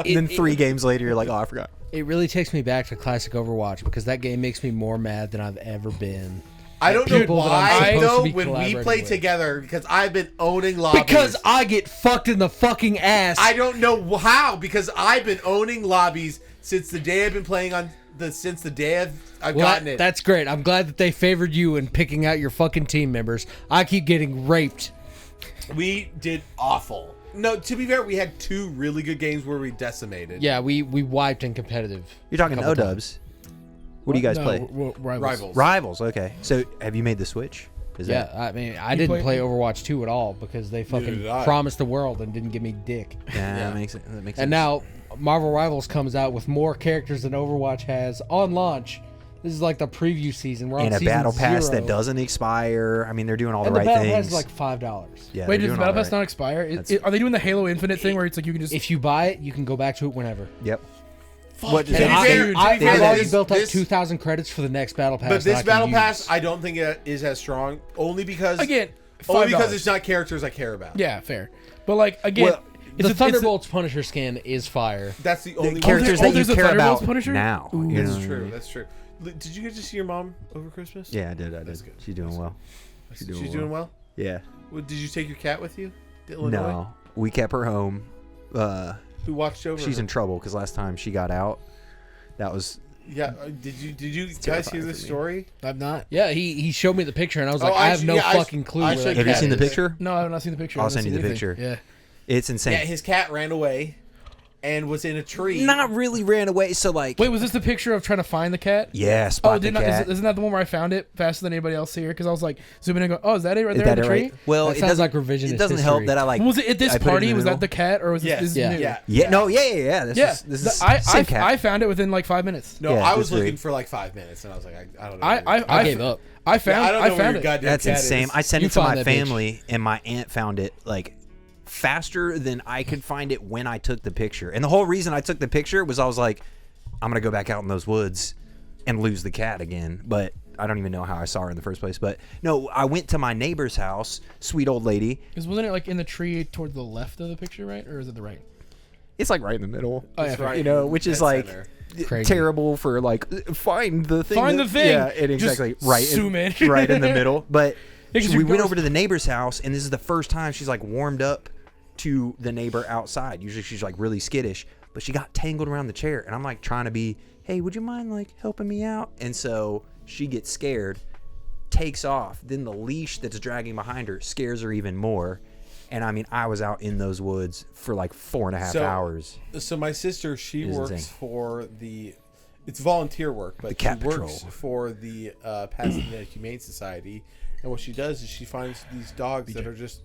and then 3 games later, you're like, "Oh, I forgot." It really takes me back to classic Overwatch because that game makes me more mad than I've ever been. I don't know People that I'm why supposed to though. be When we collaborating play with. together, because I've been owning lobbies. Because I get fucked in the fucking ass. I don't know how. Because I've been owning lobbies since the day I've been playing on since the day I've Well, gotten it. That's great. I'm glad that they favored you in picking out your fucking team members. I keep getting raped. We did awful. No, to be fair, we had 2 really good games where we decimated. Yeah, we wiped in competitive. You're talking Couple O-dubs. What do you guys No, play? Rivals. Rivals. Okay. So have you made the switch? Is Yeah, that I mean, I didn't play- play Overwatch 2 at all because they fucking did I. promised the world and didn't give me dick. yeah, that makes sense. And now Marvel Rivals comes out with more characters than Overwatch has on launch. This is like the preview season. We're on and a season battle pass 0. that doesn't expire. I mean, they're doing all And the the right battle things. pass is like $5. Yeah, Wait, they're does the doing battle all pass right. not expire? That's- Are they doing the Halo Infinite thing where it's like you can just? If you buy it, you can go back to it whenever. Yep. What does To be that fair- say? to be I've fair, already this- built up this- 2,000 credits for the next battle pass. But that I this can battle use. pass, I don't think it is as strong. Only because again, only $5. because it's not characters I care about. Yeah, fair. But like again, Well, it's The a- Thunderbolts Punisher skin is fire. That's the only characters Oh, that you there's a care Thunderbolts about Punisher? now. Ooh. you know That's what I true. mean? That's true. Did you get to see your mom over Christmas? Yeah, I did. That's good. She's doing well. She's doing well. Yeah. Well, did you take your cat with you to Illinois? No, we kept her home. Who watched over She's her? in trouble because last time she got out, that was Yeah. Did you guys terrifying hear this for me. story? I'm not. Yeah, he showed me the picture, and I was Oh, like, I have no actually, yeah, fucking clue. I where should- that Have you cat seen the is. picture? No, I have not seen the picture. I'll I haven't send you seen the anything. picture. Yeah. It's insane. Yeah, his cat ran away, and was in a tree. Not really ran away. So like, Wait, was this the picture of trying to find the cat? yeah, spot Oh, the didn't cat. isn't that the one where I found it faster than anybody else here? Because I was like zooming in and going, oh, is that it right Is there in that the it tree? right? Well, That it sounds doesn't. like revisionist It doesn't help history. that I like. Was it at this I put it in party? the Was that middle. the cat or was Yes. this Yeah. new? Yeah. Yeah. No. Yeah. This Yeah. is this is I same cat. I found it within like 5 minutes. No, Yeah, I was this looking week. for like 5 minutes, and I was like, I don't know. I gave up. I found. I don't know where found your it. goddamn That's cat insane. is. I sent You it to my find that bitch. family, and my aunt found it like faster than I could find it when I took the picture. And the whole reason I took the picture was I was like, I'm gonna go back out in those woods and lose the cat again. But I don't even know how I saw her in the first place. But no, I went to my neighbor's house, sweet old lady. Because wasn't it like in the tree toward the left of the picture, right? Or is it the right? It's like right in the middle. Oh, yeah, It's right You know, which is dead like center. Crazy. terrible for like find the thing. Find the thing. Yeah, and exactly Just right. zoom in. right in the middle. But Yeah, 'cause so your we went doors- over to the neighbor's house, and this is the first time she's like warmed up to the neighbor outside. Usually she's like really skittish, but she got tangled around the chair, and I'm like trying to be, hey, would you mind like helping me out? And so she gets scared, takes off. Then the leash that's dragging behind her scares her even more. And I mean, I was out in those woods for like 4.5 hours. So my sister, she It was works insane. for it's volunteer work, but The Cat she works Patrol. for the Pasadena Humane Society. And what she does is she finds these dogs that are just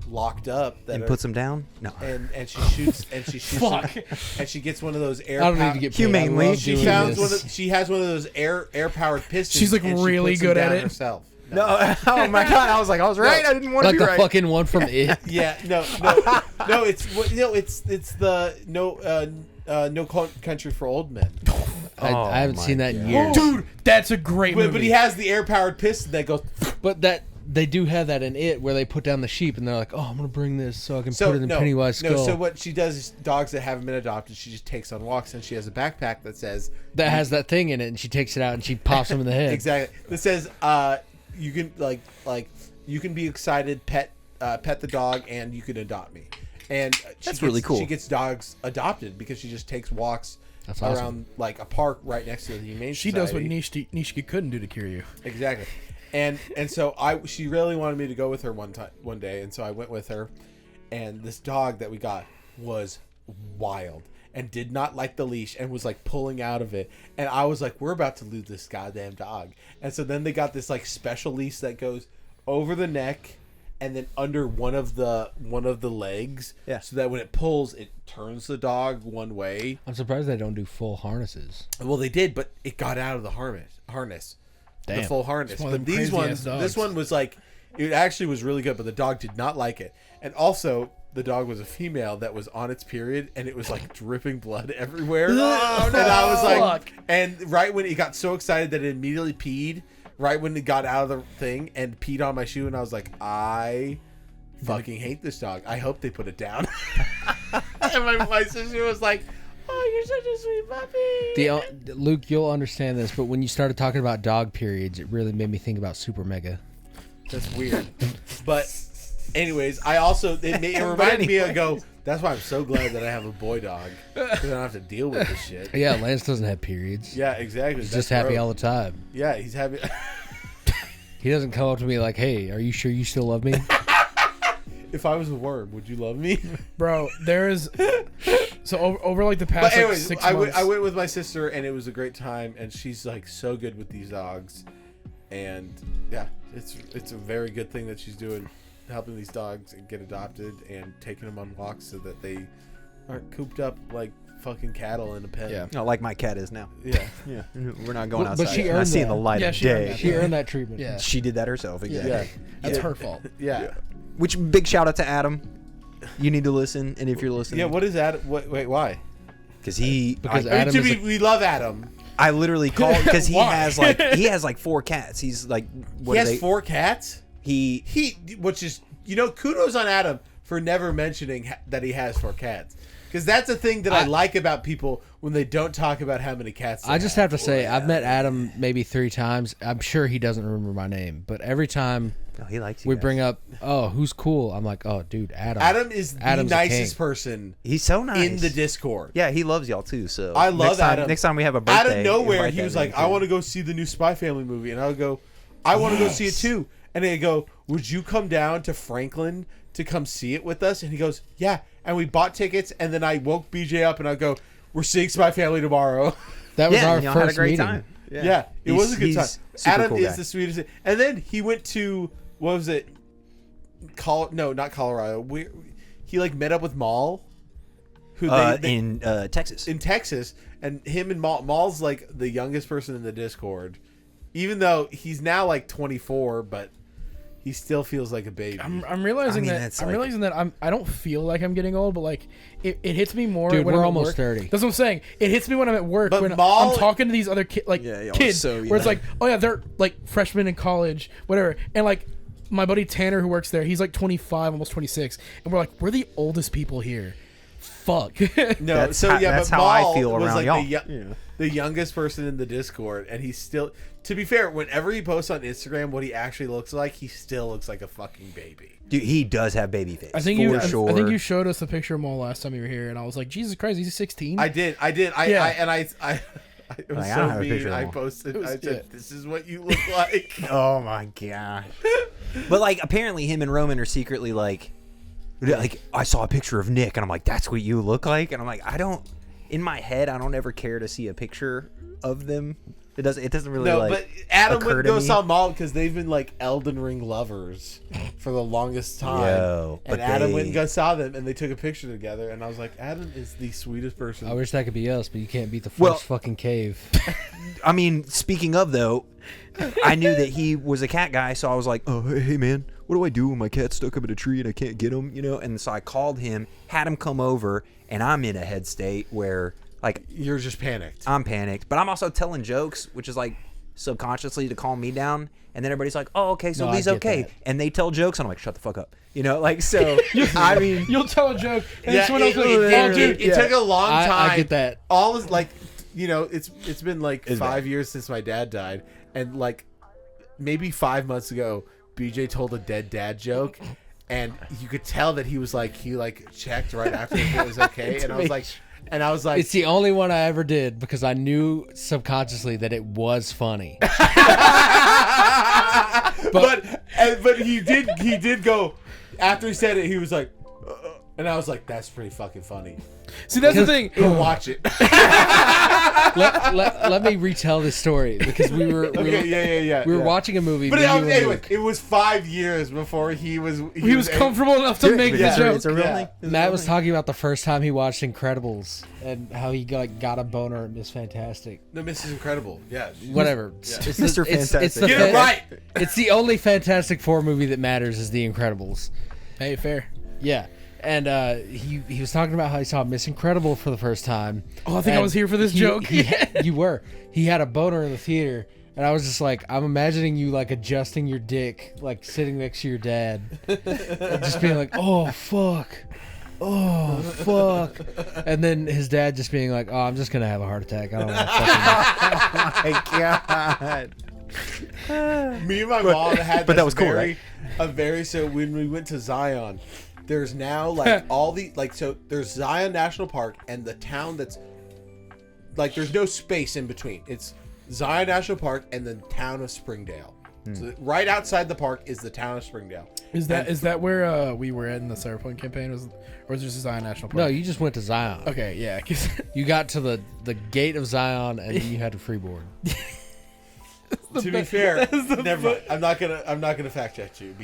locked up And puts them down? No. and she shoots Fuck. them, and she gets one of those air. I don't need to get paid. Humanely, I love She doing found this. she has one of those air powered pistons. She's, like, and she really puts them good at down it. herself. No. Oh my God. I was like, I was right. I didn't want to like be the right. fucking one from It. Yeah, no. It's the No Country for Old Men. I haven't my seen that in God. years. Dude, that's a great movie. But he has the air powered piston that goes. But that they do have that in It, where they put down the sheep and they're like, "Oh, I'm gonna bring this so I can put it in Pennywise skull." So what she does is dogs that haven't been adopted, she just takes on walks, and she has a backpack that says that has that thing in it, and she takes it out and she pops him in the head. exactly that says you can like you can be excited, pet the dog, and you can adopt me. And That's really cool. She gets dogs adopted because she just takes walks That's around awesome. like a park right next to the Humane She Society. does what Nishiki couldn't do to cure you. Exactly. And so she really wanted me to go with her one day, and so I went with her, and this dog that we got was wild and did not like the leash and was like pulling out of it, and I was like, we're about to lose this goddamn dog. And so then they got this like special leash that goes over the neck and then under one of the legs, Yeah. so that when it pulls, it turns the dog one way. I'm surprised they don't do full harnesses. Well, they did, but it got out of the harness. The Damn. full harness. It's one of But them these crazy-ass ones, dogs. this one was like, it actually was really good, but the dog did not like it. And also, the dog was a female that was on its period, and it was like dripping blood everywhere. And I was like, Fuck. and right when it got so excited that it immediately peed, right when it got out of the thing and peed on my shoe, and I was like, I fucking hate this dog. I hope they put it down. And my sister was like, oh, you're such a sweet puppy. Luke, you'll understand this, but when you started talking about dog periods, it really made me think about Super Mega. That's weird. But anyways, I also it reminded me of go. That's why I'm so glad that I have a boy dog, because I don't have to deal with this shit. Yeah, Lance doesn't have periods. Yeah, exactly. He's That's just happy gross. all the time. Yeah, he's happy. He doesn't come up to me like, "Hey, are you sure you still love me?" If I was a worm, would you love me? Bro, there is... So over like the past But anyways, like 6 I months... went with my sister, and it was a great time. And she's like so good with these dogs, and yeah, it's a very good thing that she's doing, helping these dogs get adopted and taking them on walks so that they aren't cooped up like fucking cattle in a pen. Yeah. No, like my cat is now. Yeah. Yeah. We're not going Well, outside. but she We're not earned seeing that. the light Yeah, of she earned day. that. She earned that treatment. Yeah. She did that herself. Exactly. Yeah. That's Yeah. her fault. Yeah. Which big shout out to Adam. You need to listen, and if you're listening, Yeah. What is that? Wait, why? because he Because I mean, Adam is we love Adam. I literally called because he Why? has like 4 cats. He's like what He are has they? 4 cats. He Which is, kudos on Adam for never mentioning that he has 4 cats. Because that's a thing that I like about people when they don't talk about how many cats they I just have to say, I've met Adam maybe 3 times. I'm sure he doesn't remember my name, but every time he likes you we guys. bring up, "Oh, who's cool?" I'm like, "Oh, dude, Adam." Adam is the Adam's a nicest king. person He's so nice in the Discord. Yeah, he loves y'all too. So I love next time, Adam. Next time we have a birthday, Out of nowhere, invite he that was man like, "I too. want to go see the new Spy Family movie," and I would go, "I want to go see it too." And they go, "Would you come down to Franklin to come see it with us?" And he goes, "Yeah." And we bought tickets, and then I woke BJ up, and I go, "We're seeing Spy Family tomorrow." That was Yeah, our y'all first had a great meeting. time. Yeah, it was a good time. he's super Adam cool is guy. the sweetest. And then he went to what was it? No, not Colorado. He like met up with Maul, who in Texas. in Texas, and him and Maul's like the youngest person in the Discord, even though he's now like 24, but he still feels like a baby. I'm realizing I mean, that that's I'm like- realizing that I don't feel like I'm getting old, but like it hits me more. Dude, when we're I'm at almost work. 30. That's what I'm saying. It hits me when I'm at work But when Maul- I'm talking to these other Yeah, y'all are kids so where it's young. like, oh yeah, they're like freshmen in college, whatever, and like my buddy Tanner who works there, he's like 25, almost 26, and we're like, we're the oldest people here. Fuck. No, That's so how- yeah, that's but how I Maul feel was around like y'all. the youngest person in the Discord, and he's still. To be fair, whenever he posts on Instagram what he actually looks like, he still looks like a fucking baby. Dude, he does have baby face. I think for sure. I think you showed us a picture of Maul last time you were here, and I was like, Jesus Christ, he's 16. I did. Yeah. It was Like, I so don't have a mean. picture of I him. posted. I said, yeah. "This is what you look like." Oh my gosh. But like apparently him and Roman are secretly like I saw a picture of Nick and I'm like, that's what you look like? And I'm like, in my head I don't ever care to see a picture of them. It doesn't really No, like but Adam occur wouldn't to go me. saw Maul because they've been like Elden Ring lovers for the longest time. Yo, and but Adam they- went and go saw them, and they took a picture together. And I was like, Adam is the sweetest person. I wish that could be us, but you can't beat the first Well- fucking cave. I mean, speaking of though, I knew that he was a cat guy, so I was like, "Oh, hey man, what do I do when my cat's stuck up in a tree and I can't get him?" You know, and so I called him, had him come over, and I'm in a head state where like You're just panicked. I'm panicked, but I'm also telling jokes, which is like subconsciously to calm me down. And then everybody's like, "Oh, okay, so No, I Lee's get okay," that. and they tell jokes, and I'm like, "Shut the fuck up," you know, like so. I mean, You'll tell a joke, and Yeah, someone else it, will it- like, it- oh, dude, it took a long I time. get that. All is like, it's been like It's 5 bad. years since my dad died, and like maybe 5 months ago, BJ told a dead dad joke, and you could tell that he checked right after if it was okay, and I was like, It's the only one I ever did because I knew subconsciously that it was funny. but he did go after he said it. He was like, and I was like, that's pretty fucking funny. see, that's the thing. Go watch it. let me retell this story because we were Yeah. we were watching a movie. But me, you, and anyway, Luke. it was 5 years before he was Comfortable enough to make the yeah. joke. it's a real Yeah. thing. It's a Matt real was thing. talking about the first time he watched Incredibles and how he got a boner and it was fantastic. No, Mrs. Incredible. Yeah. Whatever. It's Mr. It's Fantastic. the Get it right. It's the only Fantastic Four movie that matters is The Incredibles. Hey, fair. Yeah. And he was talking about how he saw Miss Incredible for the first time. Oh, I think I And was here for this joke. You were. He had a boner in the theater, and I was just like, I'm imagining you like adjusting your dick, like sitting next to your dad, and just being like, oh fuck, and then his dad just being like, oh, I'm just gonna have a heart attack. I don't know. My God. Me and my mom had but this that was cool, so when we went to Zion, there's now like all the so there's Zion National Park and the town that's like there's no space in between. It's Zion National Park and the town of Springdale. So right outside the park is the town of Springdale. Is that where we were at in the Cyberpunk campaign? Or was it just Zion National Park? No, you just went to Zion. Okay, yeah. 'Cause You got to the gate of Zion, and then you had to freeboard. To be fair, never mind. I'm not gonna fact check you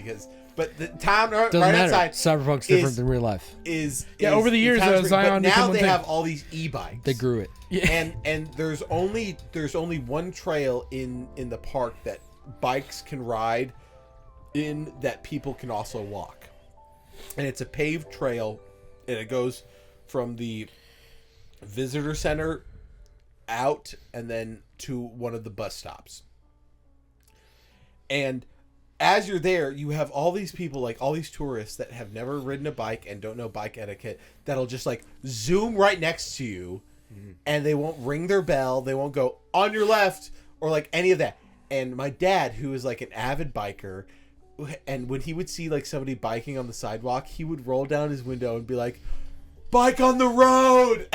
but the town right Doesn't matter. outside Cyberpunk's is- different than real life. is over the years, town of Spring- Zion but now became one they thing. have all these e-bikes. They grew it. and there's only one trail in the park that bikes can ride in that people can also walk, and it's a paved trail, and it goes from the visitor center out and then to one of the bus stops. And as you're there, you have all these people, like all these tourists that have never ridden a bike and don't know bike etiquette, that'll just like zoom right next to you, and they won't ring their bell, they won't go on your left or like any of that. And my dad, who is like an avid biker, and when he would see like somebody biking on the sidewalk, he would roll down his window and be like, "Bike on the road."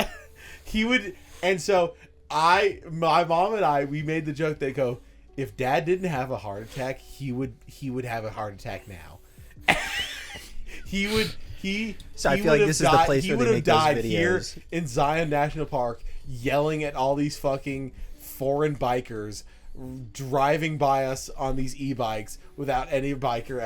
He would, and so my mom and I, we made the joke that go, if Dad didn't have a heart attack, he would have a heart attack now. So I feel like this is the place he where would they have make those died here videos. in Zion National Park, yelling at all these fucking foreign bikers driving by us on these e-bikes without any biker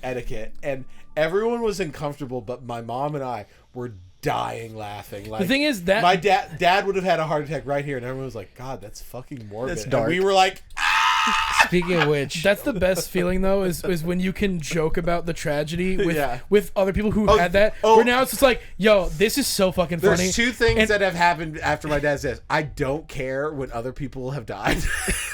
etiquette, and everyone was uncomfortable, but my mom and I were dying laughing. Like, the thing is that my dad would have had a heart attack right here, and everyone was like, "God, that's fucking morbid." That's dark. And we were like, "Ah!" Speaking of which, That's the best feeling though, is when you can joke about the tragedy with Yeah. with other people who Oh, had that. oh. Where now it's just like, yo, this is so fucking There's funny. two things And- that have happened after my dad's death. I don't care when other people have died.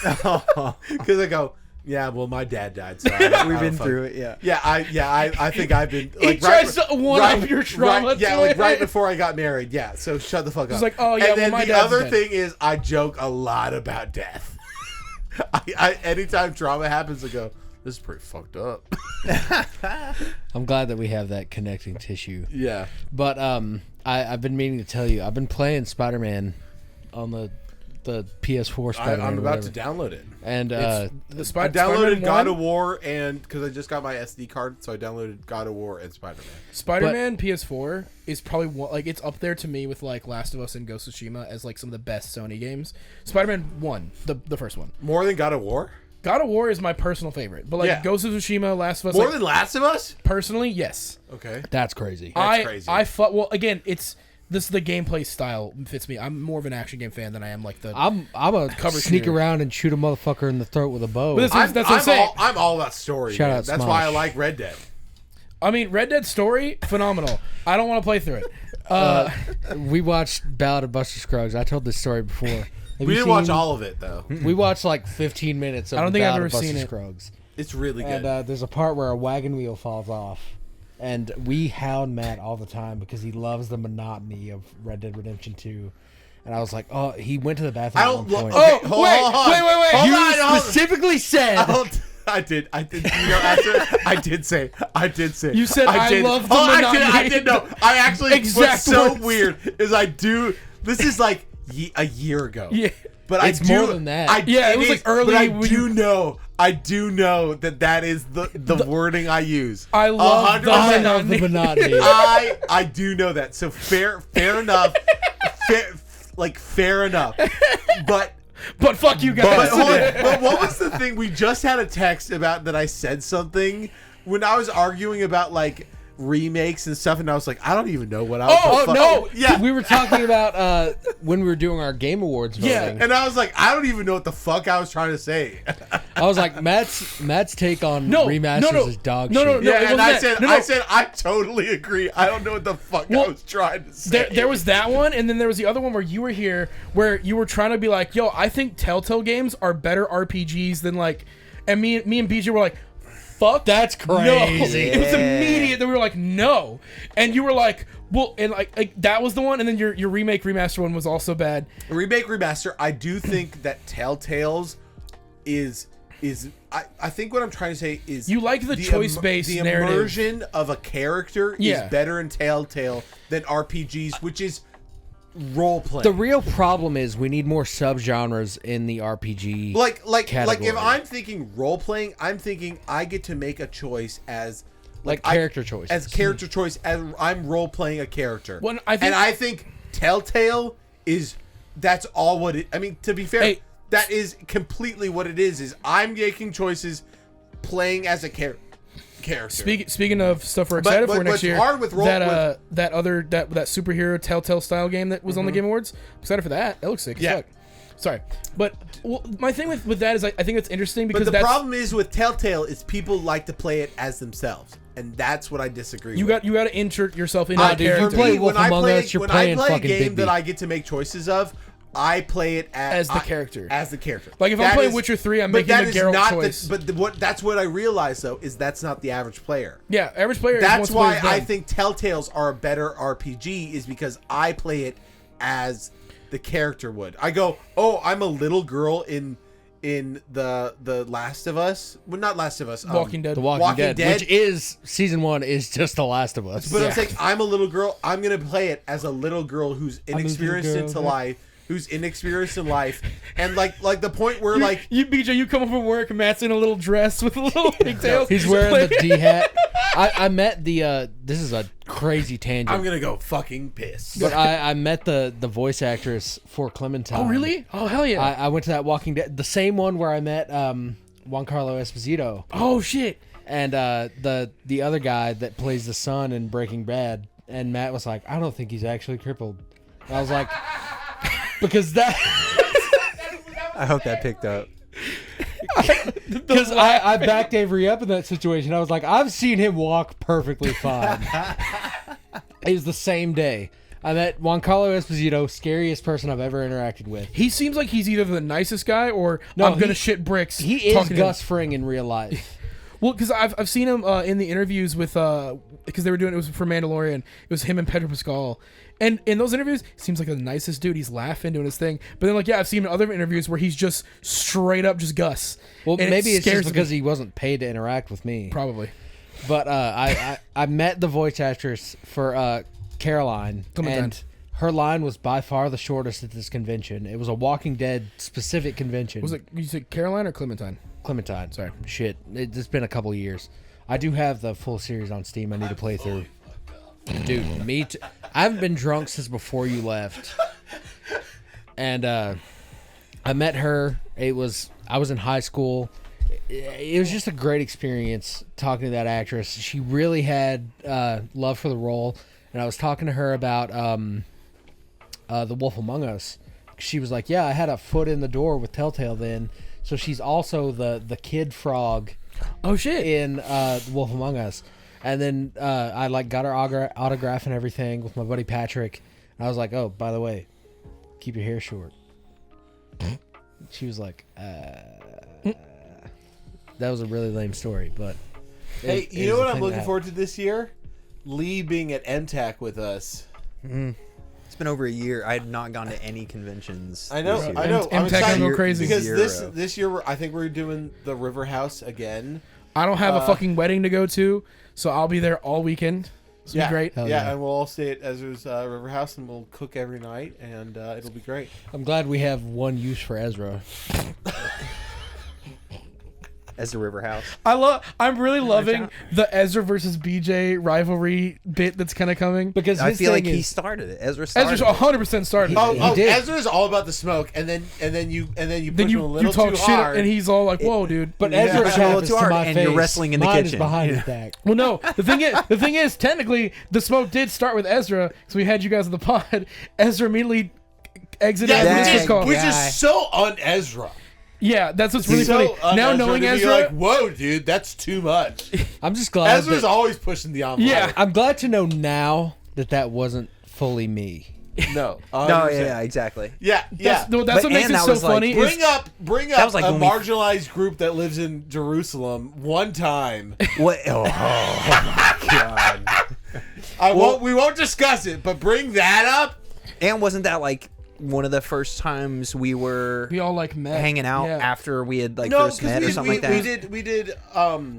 Because I go, yeah, well, my dad died. So We've been through it, yeah. Yeah, I think I've been. He Like, tries to one-up your trauma Right, yeah, to like it. right before I got married. Yeah, so shut the fuck up. like, oh, yeah, And well, then my the dad's other dead. thing is, I joke a lot about death. I anytime trauma happens, I go, this is pretty fucked up. I'm glad that we have that connecting tissue. Yeah. But I've been meaning to tell you, I've been playing Spider-Man on the PS4 Spider-Man. I'm or about whatever. to download it. And the I Spider-Man downloaded God 1? of War, and because I just got my SD card, so I downloaded God of War and Spider-Man. Spider-Man PS4 is probably like it's up there to me with like Last of Us and Ghost of Tsushima as like some of the best Sony games. Spider-Man 1, the first one. More than God of War? God of War is my personal favorite, but like Yeah. Ghost of Tsushima, Last of Us, More like, than Last of Us? personally, yes. Okay. that's crazy. That's crazy. Well, again, this the gameplay style fits me. I'm more of an action game fan than I am like the. I'm a Cover sneak shooter. around and shoot a motherfucker in the throat with a bow. But that's what I'm saying. I'm all about story. Shout man. out That's Smosh. why I like Red Dead. I mean, Red Dead story, phenomenal. I don't want to play through it. We watched Ballad of Buster Scruggs. I told this story before. Have We you didn't watch seen- all of it though. We watched like 15 minutes of I don't the think I've Ballad ever of Buster seen it. Scruggs. It's really good. And there's a part where a wagon wheel falls off. And we hound Matt all the time because he loves the monotony of Red Dead Redemption 2. And I was like, oh, he went to the bathroom I at don't one point. okay, Oh, hold wait, on. wait. Hold You on, hold- specifically said... I did. You know, after I did say. You said, "I did. love the I monotony." did know. I actually. Exact What's so words. weird is I do. This is like a year ago. Yeah. But It's I do, more than that. Yeah, it was like early But I when do you- know. I do know that is the wording I use. I love the 100%. I love the monotony. I do know that. So fair enough. Fair enough. But fuck you But, guys. hold on, but what was the thing? We just had a text about that I said something when I was arguing about like remakes and stuff, and I was like, I don't even know what I was. Oh, no. Yeah. We were talking about when we were doing our Game Awards voting. Yeah, And I was like, I don't even know what the fuck I was trying to say. I was like, Matt's take on No, remasters no. is dog No, shit. no, Yeah, it and wasn't I that. said, No. I said, I totally agree. I don't know what the fuck I Well, was trying to say. There was that one, and then there was the other one where you were here, where you were trying to be like, "Yo, I think Telltale games are better RPGs than like," and me and BJ were like, "Fuck, That's no." crazy. It was immediate that we were like, "No," and you were like, "Well," and like that was the one, and then your remake remaster one was also bad. Remake remaster. I do think that Telltale's is I think what I'm trying to say is You like the choice-based the narrative. immersion of a character Yeah. is better in Telltale than RPGs, which is role playing. The real problem is we need more subgenres in the RPG. like if category. I'm thinking role playing, I'm thinking I get to make a choice as Like character choices. as character choice as I'm role playing a character. Well, I think- and I think Telltale that's all what it. I mean, to be fair, Hey. that is completely what it is. Is I'm making choices, playing as a character. Speaking of stuff we're But- excited but for next what's year, hard with role- that superhero Telltale style game that was on the Game Awards. I'm excited for that. That looks sick. Yeah. As fuck. Sorry, but my thing with that is I think it's interesting But because the that's problem is with Telltale is people like to play it as themselves, and that's what I disagree. you with. got to insert yourself into Nah, the dude, you're character. playing Wolf when I Among play, Us, you're when playing I play a fucking game Bigby. that I get to make choices of, I play it As the character. As the character. Like, if I'm That playing Witcher 3, I'm but making that a is Geralt not choice. that's what I realize though is that's not the average player. Yeah, average player. That's is why once played I done. think Telltales are a better RPG is because I play it as the character would. I go, oh, I'm a little girl in the Last of Us. Well, not Last of Us. Walking Dead. The Walking, Walking Dead, Dead. which is season 1 is just The Last of Us. But I'm saying I'm a little girl. I'm gonna play it as a little girl who's inexperienced girl, into yeah. life, who's inexperienced in life, and like the point where like you BJ, you come up from work, Matt's in a little dress with little pigtails. He's wearing the D hat. I met the this is a crazy tangent. I'm gonna go fucking piss. But I met the voice actress for Clementine. Oh really? Oh hell yeah. I went to that Walking Dead, the same one where I met Giancarlo Esposito, oh shit. and the other guy that plays the son in Breaking Bad. And Matt was like, I don't think he's actually crippled. And I was like, because that. I hope that picked up. Because I backed Avery up in that situation. I was like, I've seen him walk perfectly fine. It was the same day. I met Juan Carlo Esposito, scariest person I've ever interacted with. He seems like he's either the nicest guy or No, I'm gonna shit bricks. He is talking to him. Gus Fring in real life. Well, because I've seen him in the interviews with because they were doing it was for Mandalorian. It was him and Pedro Pascal, and in those interviews, he seems like the nicest dude. He's laughing, doing his thing. But then, like, yeah, I've seen him in other interviews where he's just straight up just Gus. Well, And maybe it's scares just because me. he wasn't paid to interact with me. Probably. But I met the voice actress for Caroline, Clementine. and her line was by far the shortest at this convention. It was a Walking Dead specific convention. Was it you said Caroline or Clementine? Clementine? Sorry, shit. It's been a couple years. I do have the full series on Steam. I need to play through. Dude, me too. I haven't been drunk since before you left. And I met her. I was in high school. It was just a great experience talking to that actress. She really had love for the role. And I was talking to her about The Wolf Among Us. She was like, yeah, I had a foot in the door with Telltale then. So she's also the kid frog Oh shit! in The Wolf Among Us. And then I like got her autograph and everything with my buddy Patrick. And I was like, oh, by the way, keep your hair short. She was like, that was a really lame story, but Hey, you know what I'm looking forward to this year? Lee being at MTAC with us. It's been over a year. I had not gone to any conventions. I know, this year. I know. I'm MTAC excited go crazy. because Zero. this year I think we're doing the River House again. I don't have a fucking wedding to go to, so I'll be there all weekend. It's gonna be great. Hell Yeah, yeah. and we'll all stay at Ezra's River House, and we'll cook every night, and it'll be great. I'm glad we have one use for Ezra. As the River House. I'm really loving the Ezra versus BJ rivalry bit that's kind of coming. Because I his feel like thing he is, started it. Ezra started Ezra's it. 100% started. He Oh, did. Ezra's all about the smoke, and then you push then him a you little talk too shit, hard. and he's all like, "Whoa, dude!" but Yeah. Ezra Push him a little happens too to hard, my and face. you're wrestling in the Mine kitchen. is behind his back. Well, no. The thing is, technically, the smoke did start with Ezra, so we had you guys on the pod. Ezra immediately exited yeah, out of which, this is, call. which is so un-Ezra. Yeah, that's what's really So funny. Now un-Ezra knowing to be Ezra, like, whoa, dude, that's too much. I'm just glad. Ezra's that- always pushing the envelope. Yeah. I'm glad to know now that wasn't fully me. No. No, 100%. yeah, exactly. Yeah, yeah. that's what But- makes and it that so was like- funny. Bring is- up was like a when we- marginalized group that lives in Jerusalem one time. What? Oh, my God. We won't discuss it, but bring that up. And wasn't that like one of the first times we were we all like met hanging out Yeah. after we had like No, first met or because something like that? we did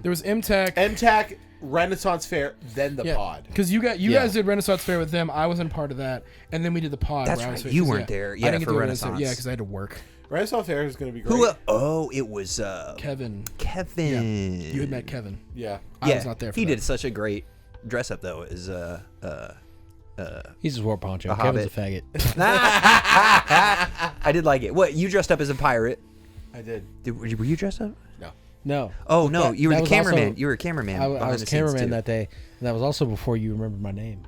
There was MTech. MTAC, Renaissance Fair, then the Yeah, pod. because you Yeah. guys did Renaissance Fair with them. I wasn't part of that, and then we did the pod. That's where I was right, you 'cause, weren't there. I Yeah, didn't get for to do Renaissance. Yeah, because I had to work. Renaissance Fair is going to be great. Who? Oh, it was Kevin, Kevin. you had met Kevin. Yeah. I was not there. For he that. did such a great dress up though. Is He's just wore poncho. A Kevin's a hobbit. faggot. I did like it. What, you dressed up as a pirate? I did. Were you dressed up? No. No. Oh no, That- you were that the was cameraman. also- You were a cameraman. I behind was the scenes, cameraman too. that day, and that was also before you remembered my name.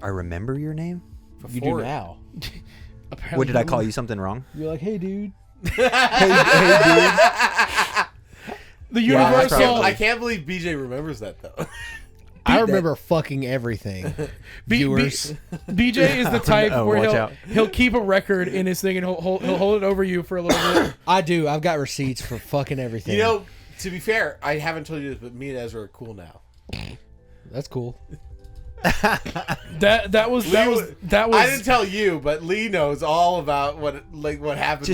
I remember your name. You do now. Apparently What did I call you? Something wrong? You're like, hey, dude. The Yeah, Universal. probably. I can't believe BJ remembers that though. I remember fucking everything. Viewers. BJ is the type Oh, where watch out. he'll keep a record in his thing and he'll hold it over you for a little bit. I do. I've got receipts for fucking everything. You know, to be fair, I haven't told you this, but me and Ezra are cool now. That's cool. That was. I didn't tell you, but Lee knows all about what happened.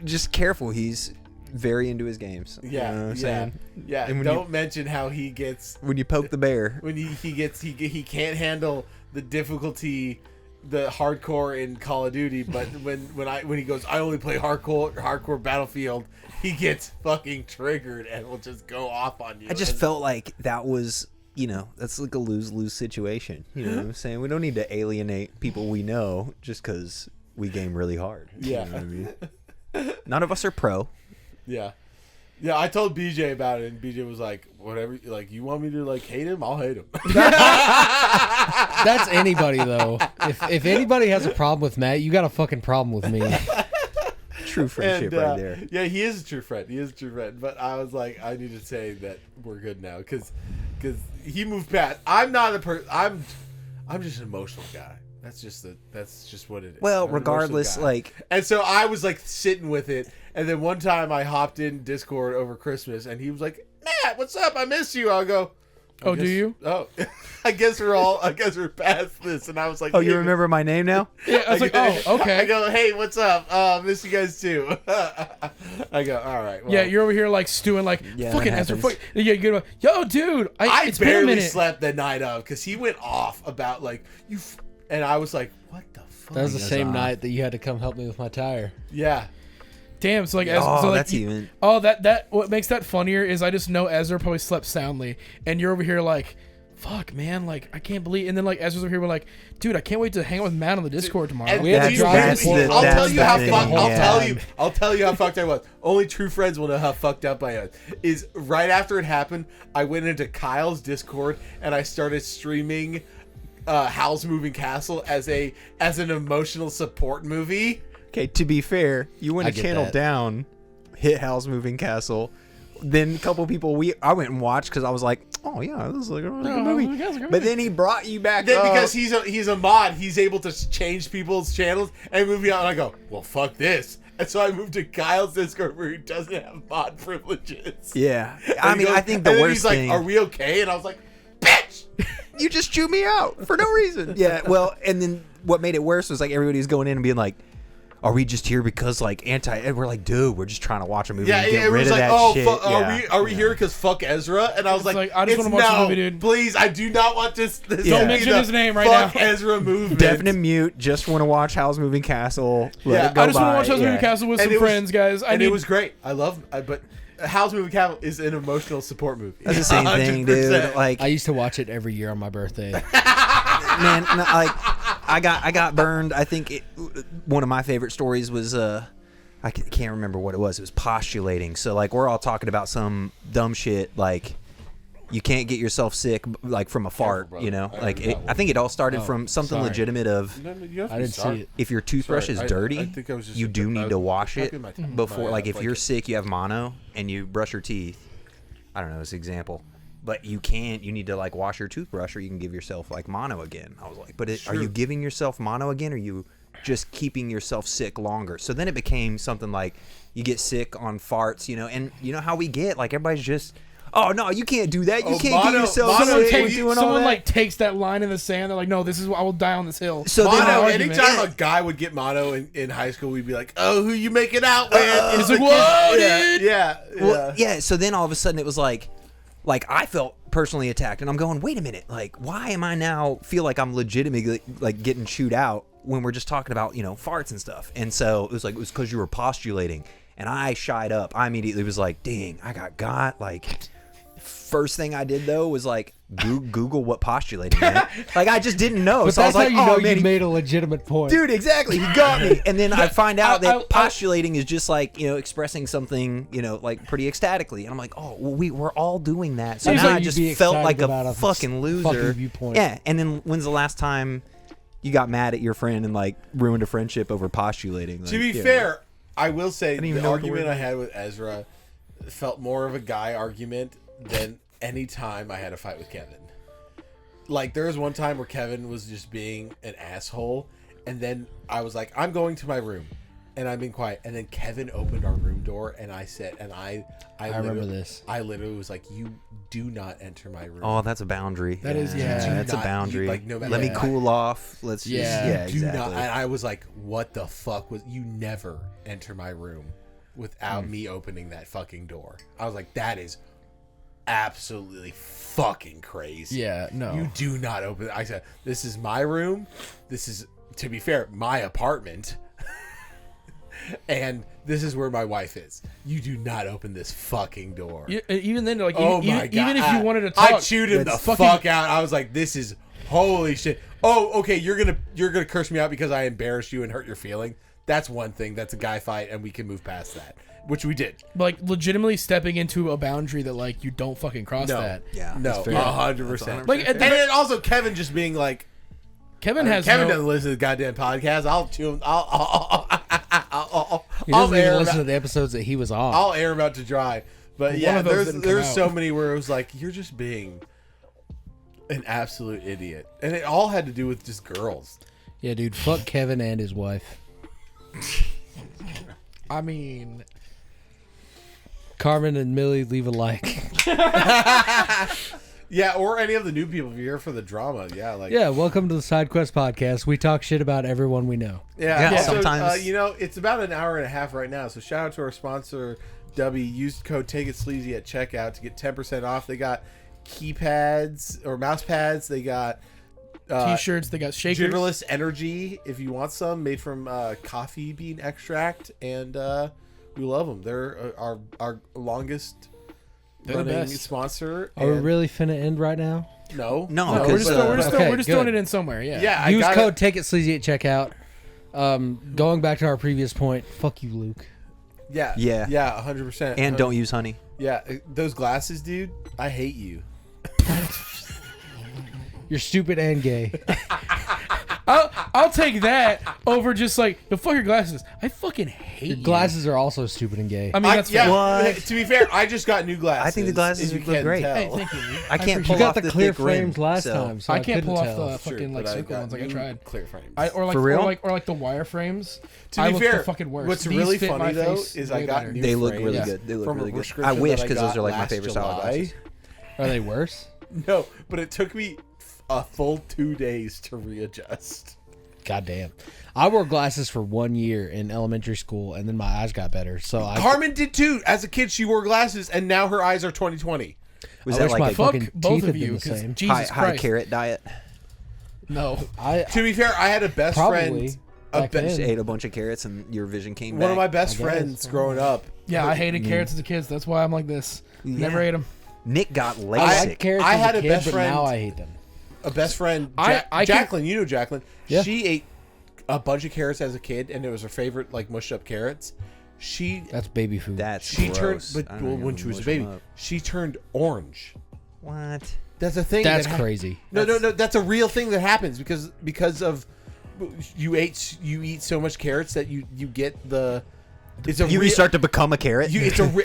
Just careful. He's very into his games. You know what I'm saying? Yeah. And when Don't mention how he gets When you poke the bear. when he can't handle the difficulty, the hardcore in Call of Duty. But when he goes, I only play hardcore Battlefield. He gets fucking triggered and will just go off on you. I just And- felt like that was, that's like a lose-lose situation. You know what I'm saying? We don't need to alienate people we know just because we game really hard. You Yeah. know what I mean? None of us are pro. Yeah. Yeah, I told BJ about it, and BJ was like, whatever, like, you want me to, like, hate him? I'll hate him. That's anybody, though. If anybody has a problem with Matt, you got a fucking problem with me. true friendship right there. Yeah, he is a true friend. He is a true friend. But I was like, I need to say that we're good now because he moved past. I'm not a person. I'm just an emotional guy. That's just what it is. Well, I'm an regardless, emotional guy. like, And so I was like sitting with it, and then one time I hopped in Discord over Christmas, and he was like, "Matt, what's up? I miss you." I'll go. Oh, do you? Oh, I guess we're past this. And I was like, oh, you hey, remember my name now? Yeah, I was like, oh, okay. I go, hey, what's up? Miss you guys too. I go, all right. Well, Yeah, you're over here like stewing, like Yeah, fucking that Ezra. happens. Yeah, you go, yo, dude, I it's been a barely minute. slept the night of because he went off about like and I was like, what the fuck? That was the same off. night that you had to come help me with my tire. Yeah. Damn, so like, Oh, so like, that's even. Oh, that what makes that funnier is I just know Ezra probably slept soundly, and you're over here like, fuck, man, like I can't believe. And then like Ezra's over here, we're like, dude, I can't wait to hang out with Matt on the Discord tomorrow. And We had to dude, drive that's to the- I'll that's tell you the how thing, fucked. yeah. I'll tell you how fucked I was. Only true friends will know how fucked up I was. Is right after it happened, I went into Kyle's Discord and I started streaming Howl's Moving Castle as an emotional support movie. Okay, to be fair, you went I to get channel that. down, hit Howl's Moving Castle. Then a couple people I went and watched because I was like, oh yeah, this is like a really good movie. Howl's Moving Castle, But then he brought you back Then up. because he's a mod, he's able to change people's channels and move you out. And I go, well, fuck this. And so I moved to Kyle's Discord where he doesn't have mod privileges. Yeah, And I he mean, goes- I think the and then worst he's like, thing. are we okay? And I was like, bitch. You just chewed me out for no reason. Yeah, well, and then what made it worse was like everybody was going in and being like, "Are we just here because like anti?" And we're like, "Dude, we're just trying to watch a movie Yeah, and get it rid was of like, that oh, shit." are Yeah. we here because fuck Ezra? And I was It's like, like, I just it's wanna watch the no, movie, dude. Please, I do not want this. Don't to be mention the his name right fuck now. Ezra movement. Definite mute. Just want to watch Howl's Moving Castle. Let Yeah, it go I just want by. to watch Howl's Moving Yeah. Castle with And some it was- friends, guys. And it was great. I love, but Howl's Moving Castle is an emotional support movie. That's the same thing, dude. 100%. Like, I used to watch it every year on my birthday. man, no, like I got burned. I think one of my favorite stories was I can't remember what it was. It was postulating. So like we're all talking about some dumb shit like you can't get yourself sick like from a fart, brother. you know? I Like heard that I think it all started Oh, from something sorry. legitimate of No, you have to I be didn't sorry. see it. if your toothbrush Sorry, is I dirty, think I was just you a do bit- need to wash I'll it give my- before my, like if like you're a- sick, you have mono and you brush your teeth. I don't know, it's an example. But you need to like wash your toothbrush or you can give yourself like mono again. I was like, but are you giving yourself mono again or are you just keeping yourself sick longer? So then it became something like you get sick on farts, you know, and you know how we get like everybody's just, oh no, you can't do that. You Oh, can't mono- get yourself mono sick takes- with doing all someone that. like takes that line in the sand. They're like, no, this is I will die on this hill. So then Mono, argument. anytime a guy would get mono in high school, we'd be like, "Oh, who you making out with?" And It's like, the whoa, kid- dude. Yeah, Well, yeah. So then all of a sudden it was like I felt personally attacked, and I'm going, wait a minute, like why am I now feel like I'm legitimately like getting chewed out when we're just talking about farts and stuff? And so it was because you were postulating, and I shied up. I immediately was like, dang, I got like. First thing I did though was like Google what postulating meant. Like I just didn't know. But So I was that's like, how you know oh man, you made a legitimate point. dude, exactly. He got me. And then I find out that I- postulating is just like, expressing something, like pretty ecstatically. And I'm like, oh, well, we're all doing that. So Seems now like I you'd just be felt excited like about a a fucking loser. fucking viewpoint. Yeah. And then when's the last time you got mad at your friend and like ruined a friendship over postulating? Like, To be you know. fair, I will say didn't even the know what the argument word I had with Ezra felt more of a guy argument than any time I had a fight with Kevin. Like there was one time where Kevin was just being an asshole, and then I was like, "I'm going to my room," and I'm being quiet, and then Kevin opened our room door, and I said, and I remember literally- this. I literally was like, "You do not enter my room." Oh, that's a boundary. That is- yeah, yeah. that's Not- a boundary. like, no matter Let me what. cool off. Let's just, Yeah. Do exactly. not. And I was like, "What the fuck was you never enter my room without me opening that fucking door?" I was like, "That is absolutely fucking crazy." Yeah, no. You do not open. I said, "This is my room. This is, to be fair, my apartment." And this is where my wife is. You do not open this fucking door. Even then, like, Oh even, my god! even if you wanted to talk, I chewed him the that's fucking- fuck out. I was like, "This is holy shit." Oh, okay. You're gonna curse me out because I embarrassed you and hurt your feeling. That's one thing. That's a guy fight, and we can move past that, which we did. like legitimately stepping into a boundary that like you don't fucking cross No, that. Yeah, no, that's fair. 100%. Like at the, And then also Kevin just being like, Kevin has Kevin no, doesn't listen to the goddamn podcast. I'll chew him. He doesn't even listen to the episodes that he was on. I'll air him out to dry. But One yeah, of those didn't come there's out. so many where it was like, you're just being an absolute idiot. And it all had to do with just girls. Yeah, dude, fuck Kevin and his wife. I mean, Carmen and Millie, leave a like. Yeah, or any of the new people if you're here for the drama. Yeah, like Yeah, welcome to the Side Quest podcast. We talk shit about everyone we know. Yeah, Yeah, also, sometimes- it's about an hour and a half right now. So shout out to our sponsor, W. Use code Take It Sleazy at checkout to get 10% off. They got keypads or mouse pads. They got t-shirts. They got shakers. Gibberless Energy if you want some, made from coffee bean extract, and we love them. They're our longest They're the running best. sponsor. Are we and- really finna end right now? No, No, No, we're because just, Okay, we're just good. throwing it in somewhere. Yeah. Yeah, I Use got code Take It Sleazy at checkout. Going back to our previous point, fuck you, Luke. Yeah, Yeah. 100%. And don't use honey. Yeah, those glasses, dude. I hate you. You're stupid and gay. I'll take that over just like the fuck your glasses. I fucking hate Your you. glasses are also stupid and gay. I mean, that's fair. What? To be fair, I just got new glasses. I think the glasses if you look can't great. tell. Hey, thank you. I can't you pull got off the clear thick rim, frames last so- time, so I can't couldn't pull tell. off the fucking like but I circle got ones like I new tried. Clear frames. For real? Or like the wire frames. To I be look fair, the fucking worst. what's These really fit funny my though face is way I got better. new They look frames really good. They look from a really good. prescription I wish that because those got are like my last favorite style of July. glasses. Are they worse? No, but it took me a full 2 days to readjust. God damn. I wore glasses for 1 year in elementary school, and then my eyes got better. So I Carmen did too. As a kid, she wore glasses, and now her eyes are 20/20. Was I that wish my like a Fuck fucking both teeth of had been you, the 'cause same. Jesus high Christ. carrot diet? No. To be fair, I had a best Probably. friend. A Back be- then. Just ate a bunch of carrots and your vision came back. one of my best I guess. friends growing up. Yeah, I hated carrots as a kid. So that's why I'm like this. Never Yeah. ate them. Nick got I LASIK. like carrots I as had a a kid, best but friend- now I hate them. A best friend, I can- Jacqueline. You know Jacqueline. Yeah. She ate a bunch of carrots as a kid, and it was her favorite, like mushed up carrots. That's baby food. That's She turned, gross. but I don't well, even when she was a mush 'em baby, up. she turned orange. What? That's a thing. That's that crazy. No, that's a real thing that happens because of you eat so much carrots that you get the. It's a You real, start to become a carrot?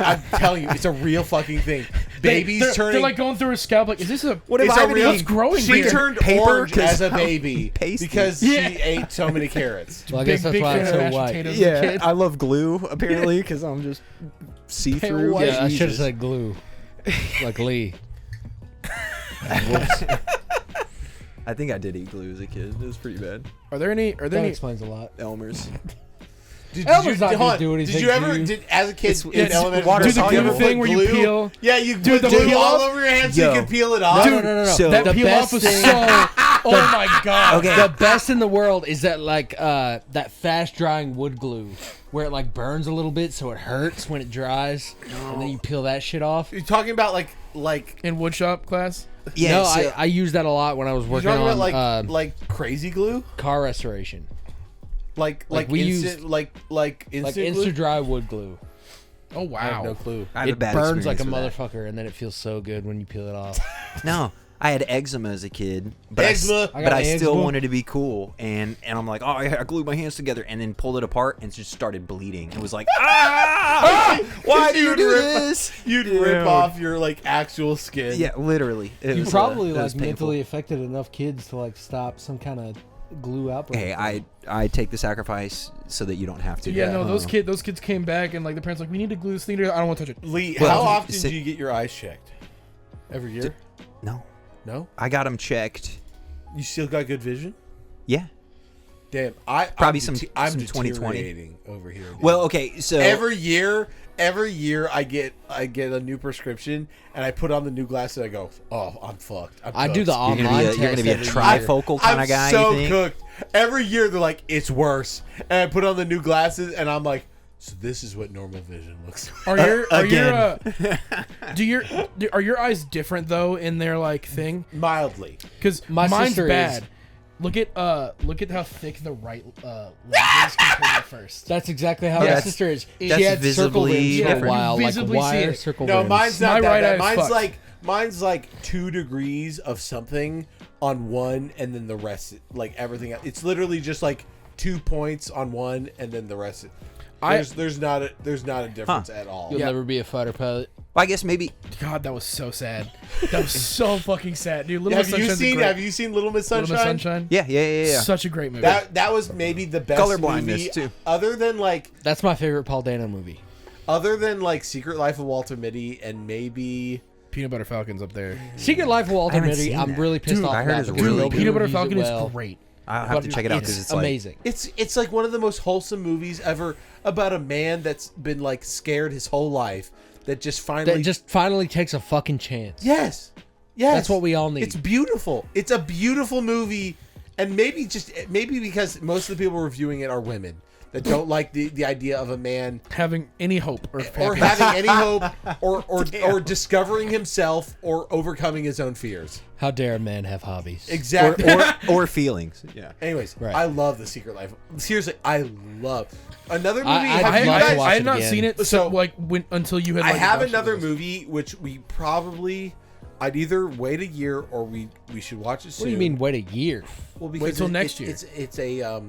I'm telling you, it's a real fucking thing. Babies they're, turning. They're like going through her scalp. Like, is this a? What if it's I a been real, eating growing She here? turned Paper? orange 'Cause as a how baby pasty. because she ate so many carrots. Well, I guess that's why I'm fan of so mashed white. potatoes as a Yeah, kid. I love glue apparently because I'm just see through. white. Yeah, I should have said glue. Like Lee. Whoops. I think I did eat glue as a kid. It was pretty bad. Are there any? Are there That any? explains a lot. Elmer's. hold Elmer's not gonna on, do Did anything you to ever, you. as a kid It's in elementary, water school, Do the did you glue ever thing put where you glue? peel? Yeah, you Dude, put the glue peel all off? over your hands so Yo. you can peel it off. No. So- That The peel off best was thing- so. Oh my god. Okay. The best in the world is that that fast drying wood glue where it like burns a little bit so it hurts when it dries, and then you peel that shit off. You're talking about like In woodshop class. Yeah, no, so- I used that a lot when I was you're working talking on about like crazy glue, car restoration, like we instant used- like instant like glue. instant dry wood glue. Oh I have wow. no clue. I have a It bad burns like a experience with motherfucker, and then it feels so good when you peel it off. that. No, I had eczema as a kid, but Eczema. I but got I still eczema. wanted to be cool, and I'm like, oh, I glued my hands together, and then pulled it apart, and just started bleeding. It was like, why do you You'd do rip- this? You'd rip off your like actual skin. Yeah, literally. It You was, probably it like was painful. mentally affected enough kids to like stop some kind of glue outbreak. Hey, I take the sacrifice so that you don't have to. Yeah, no, those Uh-huh. kids came back and like the parents like, we need to glue this thing together. I don't want to touch it. Lee, Well, how often sit- do you get your eyes checked? Every year? No, No. I got them checked. You still got good vision? Yeah. Damn, Probably I'm some I'm 2020. deteriorating over here. dude. Well, okay, so every year I get a new prescription and I put on the new glasses. I go, oh, I'm fucked. I do the cooked." you're online gonna be a test every year. trifocal kind I'm of guy. so you think? cooked. Every year they're like, it's worse, and I put on the new glasses and I'm like, so this is what normal vision looks like. Are your eyes different though in their like thing? Mildly. Because My mine's sister bad. is. Look at how thick the right lens is compared to the first. That's exactly how Yeah, my that's- sister is. She that's had circle visibly rims for a different. while, You like visibly see wire it. circle No, rims. mine's My not that right bad. eye is fucked. Mine's like 2 degrees of something on one, and then the rest, like everything else. It's literally just like 2 points on one, and then the rest. There's not a difference at all. You'll Yeah. never be a fighter pilot. Well, I guess maybe. God, that was so sad. That was so fucking sad, dude. Little Have Miss you Sunshine's a seen great- Have you seen Little Miss Little Sunshine? Miss Sunshine? Yeah. Such a great movie. That was maybe the best Colorblindness, movie too. other than like That's my favorite Paul Dano movie. Secret Life of Walter Mitty and maybe Peanut Butter Falcon's up there. Secret Life of Walter haven't Mitty, seen I'm that. really pissed Dude, off I heard about it's because really nobody good. Peanut Butter reviews Falcon it well, is great. I'll have to check it out because it's amazing. it's like one of the most wholesome movies ever about a man that's been like scared his whole life that just finally takes a fucking chance. yes That's what we all need. It's beautiful. It's a beautiful movie, and maybe because most of the people reviewing it are women that don't like the idea of a man Having any hope or or happiness. having any hope or discovering himself or overcoming his own fears. How dare a man have hobbies? Exactly. or feelings. Yeah. Anyways, Right. I love The Secret Life. Seriously, I love another movie. I'd have you like to guys? watch I had it not again. seen it So, until you had. I Like, have watched it another with us. movie which we probably I'd either wait a year or we should watch it soon. What do you mean wait a year? Well, because Wait till next year. It's a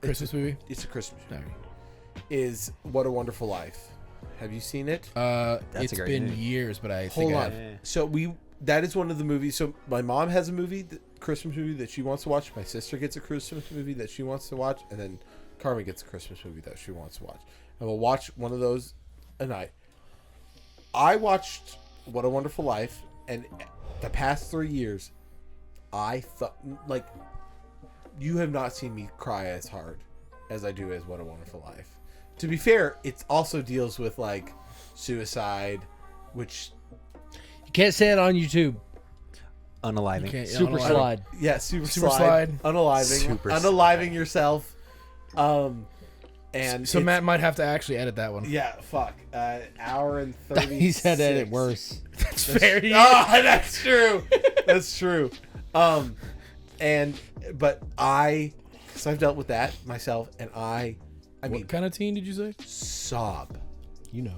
Christmas movie. it's a Christmas movie. Is What a Wonderful Life. Have you seen it? That's It's a great been movie. years, but I Hold think I on. have. So that is one of the movies. So my mom has a movie, Christmas movie that she wants to watch. My sister gets a Christmas movie that she wants to watch, and then Carmen gets a Christmas movie that she wants to watch. And we'll watch one of those a night. I watched What a Wonderful Life, and the past 3 years, I thought like you have not seen me cry as hard as I do as What a Wonderful Life. To be fair, it also deals with like suicide, which You can't say it on YouTube. Unaliving. You can't- Super unaliving. slide. yeah, super Super slide, slide. unaliving, unaliving yourself. And So it's- Matt might have to actually edit that one. yeah, fuck, hour and 30. He said edit worse. That's fair. Oh, that's true. That's true. But because I've dealt with that myself, and I mean, What kind of teen did you say? sob You know.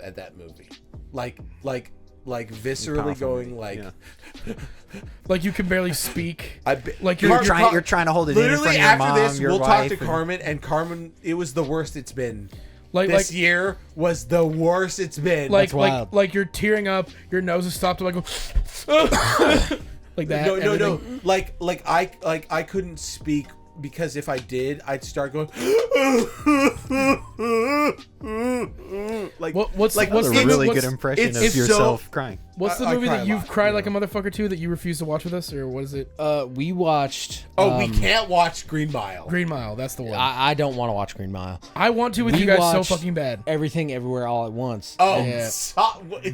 at that movie, like viscerally going like. Yeah. Like you can barely speak. Like You're you're trying to hold it in front Literally of your after mom, this, your we'll talk wife, to and- Carmen, and Carmen, it was the worst it's been. like This year was the worst it's been. like wild. like you're tearing up. Your nose is stopped. Like like that. no, everything. like I couldn't speak because if I did, I'd start going. Like What's That's what's a the really what's, good impression it's of yourself so- crying. What's the I movie cry that a you've lot, cried like a motherfucker to that you refuse to watch with us, or what is it? We watched. Oh, we can't watch Green Mile. Green Mile. That's the one. I don't want to watch Green Mile. I want to with We you guys so watched fucking bad. Everything Everywhere all at once. Oh, Yeah.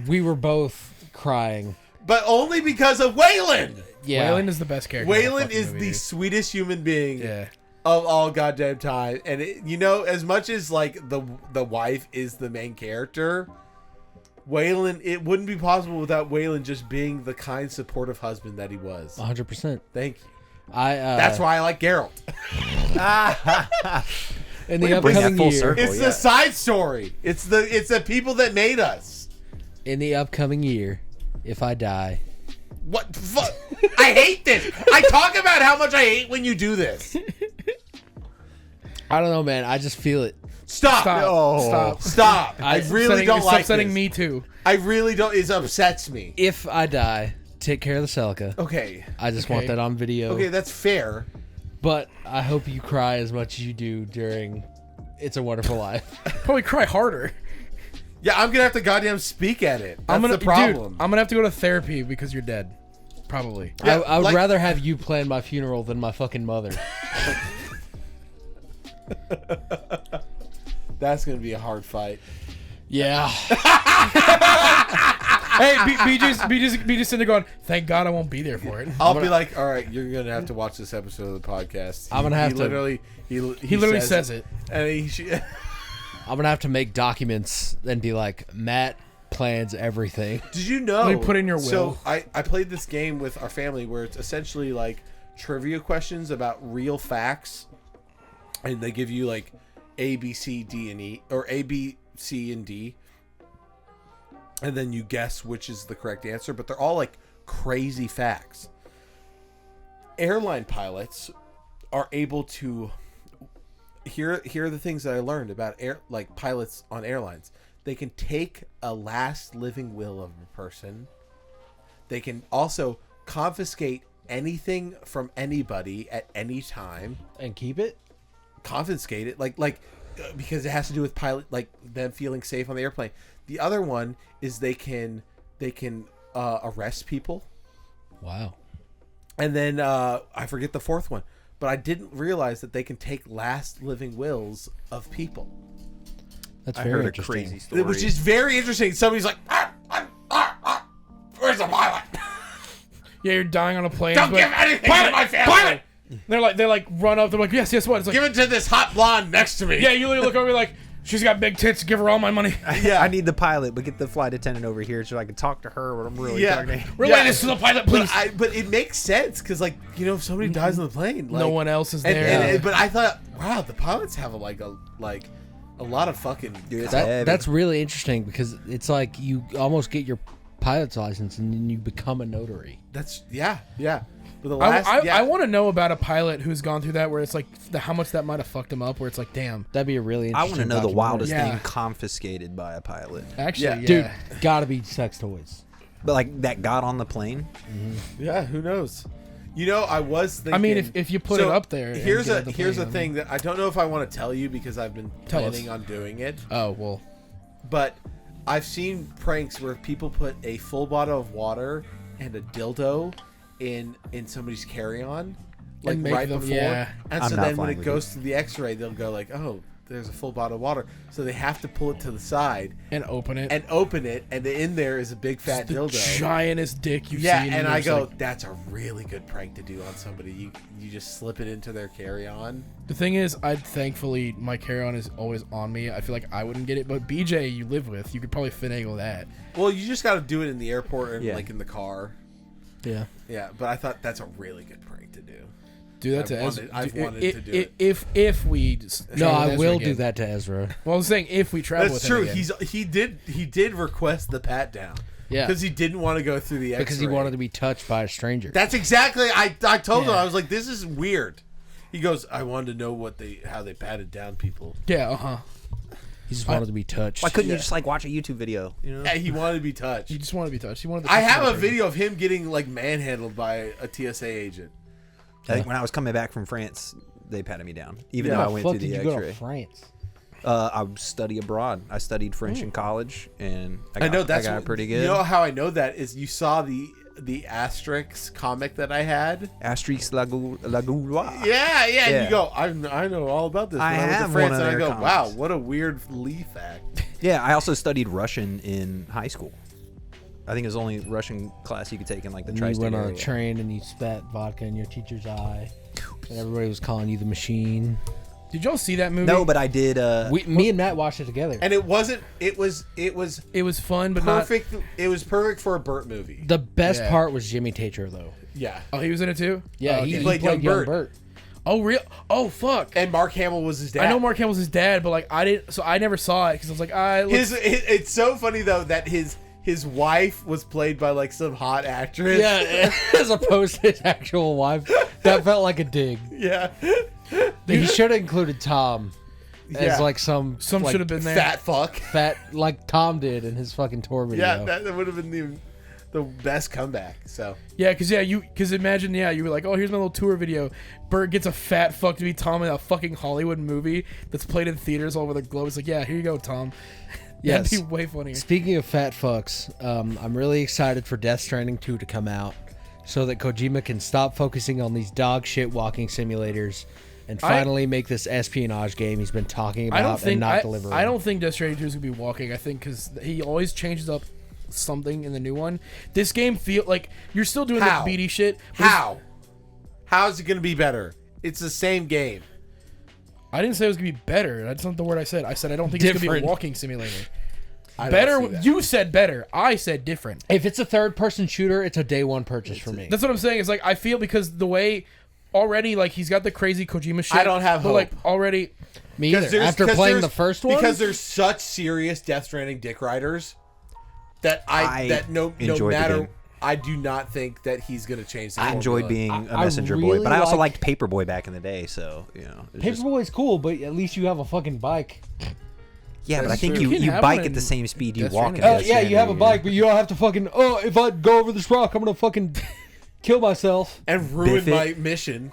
We were both crying. but only because of Waylon. Yeah. Waylon is the best character. in that Waylon fucking is movie, the dude. sweetest human being Yeah. of all goddamn time, and as much as like the wife is the main character, Waylon, it wouldn't be possible without Waylon just being the kind, supportive husband that he was. 100%. Thank you. That's That's why I like Geralt. in Way the to bring that upcoming full year. circle. It's yeah. the side story. It's the people that made us. In the upcoming year, if I die, What? Fuck? I hate this. I talk about how much I hate when you do this. I don't know, man. I just feel it. Stop. Stop. Oh. Stop. Stop. I really don't it's like upsetting this. me too. I really don't. It upsets me. If I die, take care of the Celica. Okay. I just want Okay. that on video. Okay, that's fair. But I hope you cry as much as you do during It's a Wonderful Life. Probably cry harder. Yeah, I'm gonna have to goddamn speak at it. That's I'm gonna the problem. Dude, I'm gonna have to go to therapy because you're dead. Probably. Yeah, I would like- rather have you plan my funeral than my fucking mother. That's gonna be a hard fight. Yeah. Hey, BJ's sitting there going, "Thank God I won't be there for it." I'll be like, all right, you're gonna have to watch this episode of the podcast. I'm gonna have he to- Literally, he literally says it. and I'm going to have to make documents and be like, Matt plans everything. Did you know? Let me put in your will. So I played this game with our family where it's essentially like trivia questions about real facts, and they give you like A, B, C, D, and E, or A, B, C, and D, and then you guess which is the correct answer. But they're all like crazy facts. Airline pilots are able to here are the things that I learned about pilots on airlines. They can take a last living will of a person. They can also confiscate anything from anybody at any time And keep it? confiscate it because it has to do with pilot them feeling safe on the airplane. The other one is they can arrest people, Wow. and then I forget the fourth one, but I didn't realize that they can take last living wills of people. That's I very heard a interesting. crazy story. Which is very interesting. Somebody's like, where's the pilot? Yeah, you're dying on a plane. Don't but- give anything to my family. Pilot! They like run up. They're like, yes, what? It's like, Give it to this hot blonde next to me. yeah. You literally look over like, she's got big tits. Give her all my money. Yeah. I need the pilot, but get the flight attendant over here so I can talk to her when I'm really talking to him. Relay this to the pilot, please. But it makes sense because, if somebody dies on the plane, No one else is and- there. but I thought, wow, the pilots have a lot of fucking. Dude, it's heavy. That's really interesting because it's like you almost get your pilot's license and then you become a notary. That's yeah. But the last, I want to know about a pilot who's gone through that, where it's like how much that might have fucked him up. Where it's like, damn, That'd be a really I interesting want to know the documentary. wildest Yeah. thing confiscated by a pilot. actually, Yeah. yeah. Dude, gotta be sex toys. But like that got on the plane. Yeah, who knows? I was thinking. I mean, if you put it up there, and here's get a it the here's a plane, thing that I don't know if I want to tell you because I've been Tell us. planning on doing it. Oh well. But I've seen pranks where people put a full bottle of water and a dildo in somebody's carry-on, And make right them- before. yeah. And I'm so not then when fine it with goes to the X-ray, they'll go like, "Oh, there's a full bottle of water." So they have to pull it to the side And open it. and open it, and in there is a big fat the dildo. giantest dick you've Yeah, seen. and you're I just go, like- "That's a really good prank to do on somebody. You just slip it into their carry-on." the thing is, thankfully my carry-on is always on me. I feel like I wouldn't get it, but BJ, you live with, you could probably finagle that. Well, you just got to do it in the airport and Yeah. in the car. Yeah. Yeah, but I thought that's a really good prank to do. Do that to I've Ezra. wanted to do it. If we No, travel with I Ezra will again. do that to Ezra. Well, I was saying if we travel That's with him true. again. He did request the pat down. Yeah. Because he didn't want to go through the X-ray. Because he wanted to be touched by a stranger. That's exactly. I told him, Yeah. I was like, "This is weird." He goes, "I wanted to know how they patted down people." Yeah, He just wanted to be touched. Why couldn't you just watch a YouTube video? You know? Yeah, he wanted to be touched. he just wanted to be touched. He wanted. The I have a touch. video of him getting manhandled by a TSA agent. I think when I was coming back from France, they patted me down, even How though I the went fuck through did the you go to X-ray. France? I study abroad. I studied French in college, and I know that's I got pretty good. You know how I know that is you saw the Asterix comic that I had. Asterix la Gauloise. Yeah. Yeah. And you go, I know all about this. I When went to have France, one of and I their go, comics. wow, what a weird Lee fact. Yeah, I also studied Russian in high school. I think it was the only Russian class you could take in the And you tri-state went on area. a train and you spat vodka in your teacher's eye. And everybody was calling you the machine. Did y'all see that movie? No, but I did. Me and Matt watched it together. And it wasn't. It was it was fun, but perfect. It was perfect for a Burt movie. The best Yeah. part was Jimmy Tatro, though. Yeah. not. Oh, he was in it too. Yeah, Oh, he okay. played played young young Bert. Bert. Oh, real? Oh, fuck. And Mark Hamill was his dad. I know Mark Hamill's his dad, but I didn't. So I never saw it because I was like, It's so funny though that his wife was played by some hot actress. Yeah, as opposed to his actual wife. That felt like a dig. Yeah. He should have included Tom as Yeah. some some should have been there. Fat fuck. fat like Tom did in his fucking tour video. Yeah, that would have been the best comeback. So Yeah, because imagine, you were like, oh, here's my little tour video. Bert gets a fat fuck to be Tom in a fucking Hollywood movie that's played in theaters all over the globe. It's like, yeah, here you go, Tom. Yes. That'd be way funnier. Speaking of fat fucks, I'm really excited for Death Stranding 2 to come out so that Kojima can stop focusing on these dog shit walking simulators and finally make this espionage game he's been talking about and not delivering. I don't think Death Stranding 2 is gonna be walking. I think because he always changes up something in the new one. This game feel like you're still doing How? the beady shit. but How is it going to be better? It's the same game. I didn't say it was gonna be better. That's not the word I said. I said I don't think it's gonna be Different. a walking simulator. I don't Better. see that. You said better. I said different. If it's a third-person shooter, it's a day one purchase for me. That's what I'm saying. It's like I feel because the way already he's got the crazy Kojima shit. I don't have but hope. already. Me either. After playing the first one, because there's such serious Death Stranding dick riders that I no enjoyed the matter game. I do not think that he's going to change the I enjoyed formula. being a messenger boy, really but I also like- liked Paperboy back in the day. So it's just- Paperboy's cool, but at least you have a fucking bike. yeah, but I That's think true. you, You can you have bike one at the in same speed you Death walk. in Stranding. Death Yeah, you have a Stranding, bike, but you don't have to fucking. Oh, if I go over this rock, I'm gonna fucking kill myself. And ruin Biff it. my mission.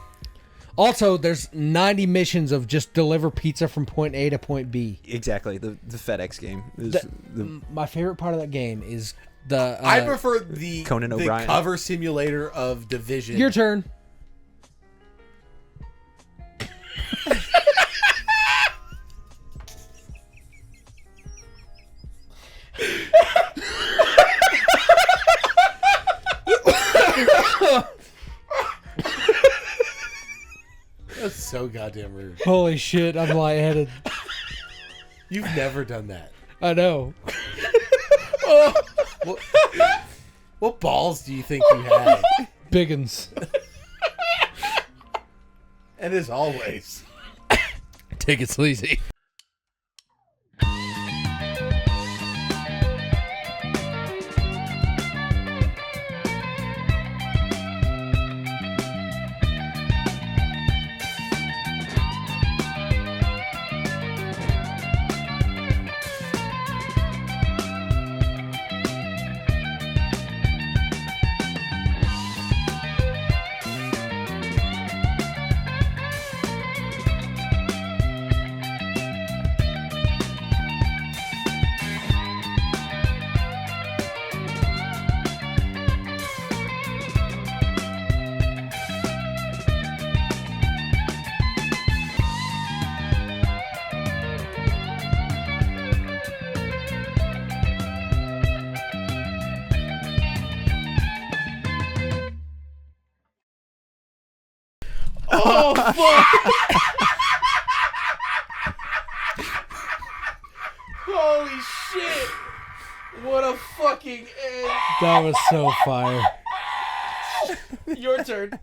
Also, there's 90 missions of just deliver pizza from point A to point B. Exactly, the FedEx game. Is My favorite part of that game is the. I prefer the Conan O'Brien. cover simulator of Division. Your turn. That's so goddamn rude. Holy shit, I'm lightheaded. You've never done that. I know. What balls do you think you had? Biggins. And as always. Take it sleazy. Oh fuck! Holy shit! What a fucking end! That was so fire. Your turn.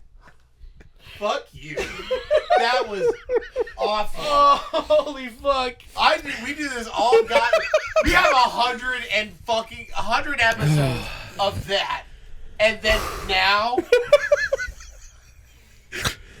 Fuck you. That was awful. Oh, holy fuck! We do this all we have 100 episodes of that. And then now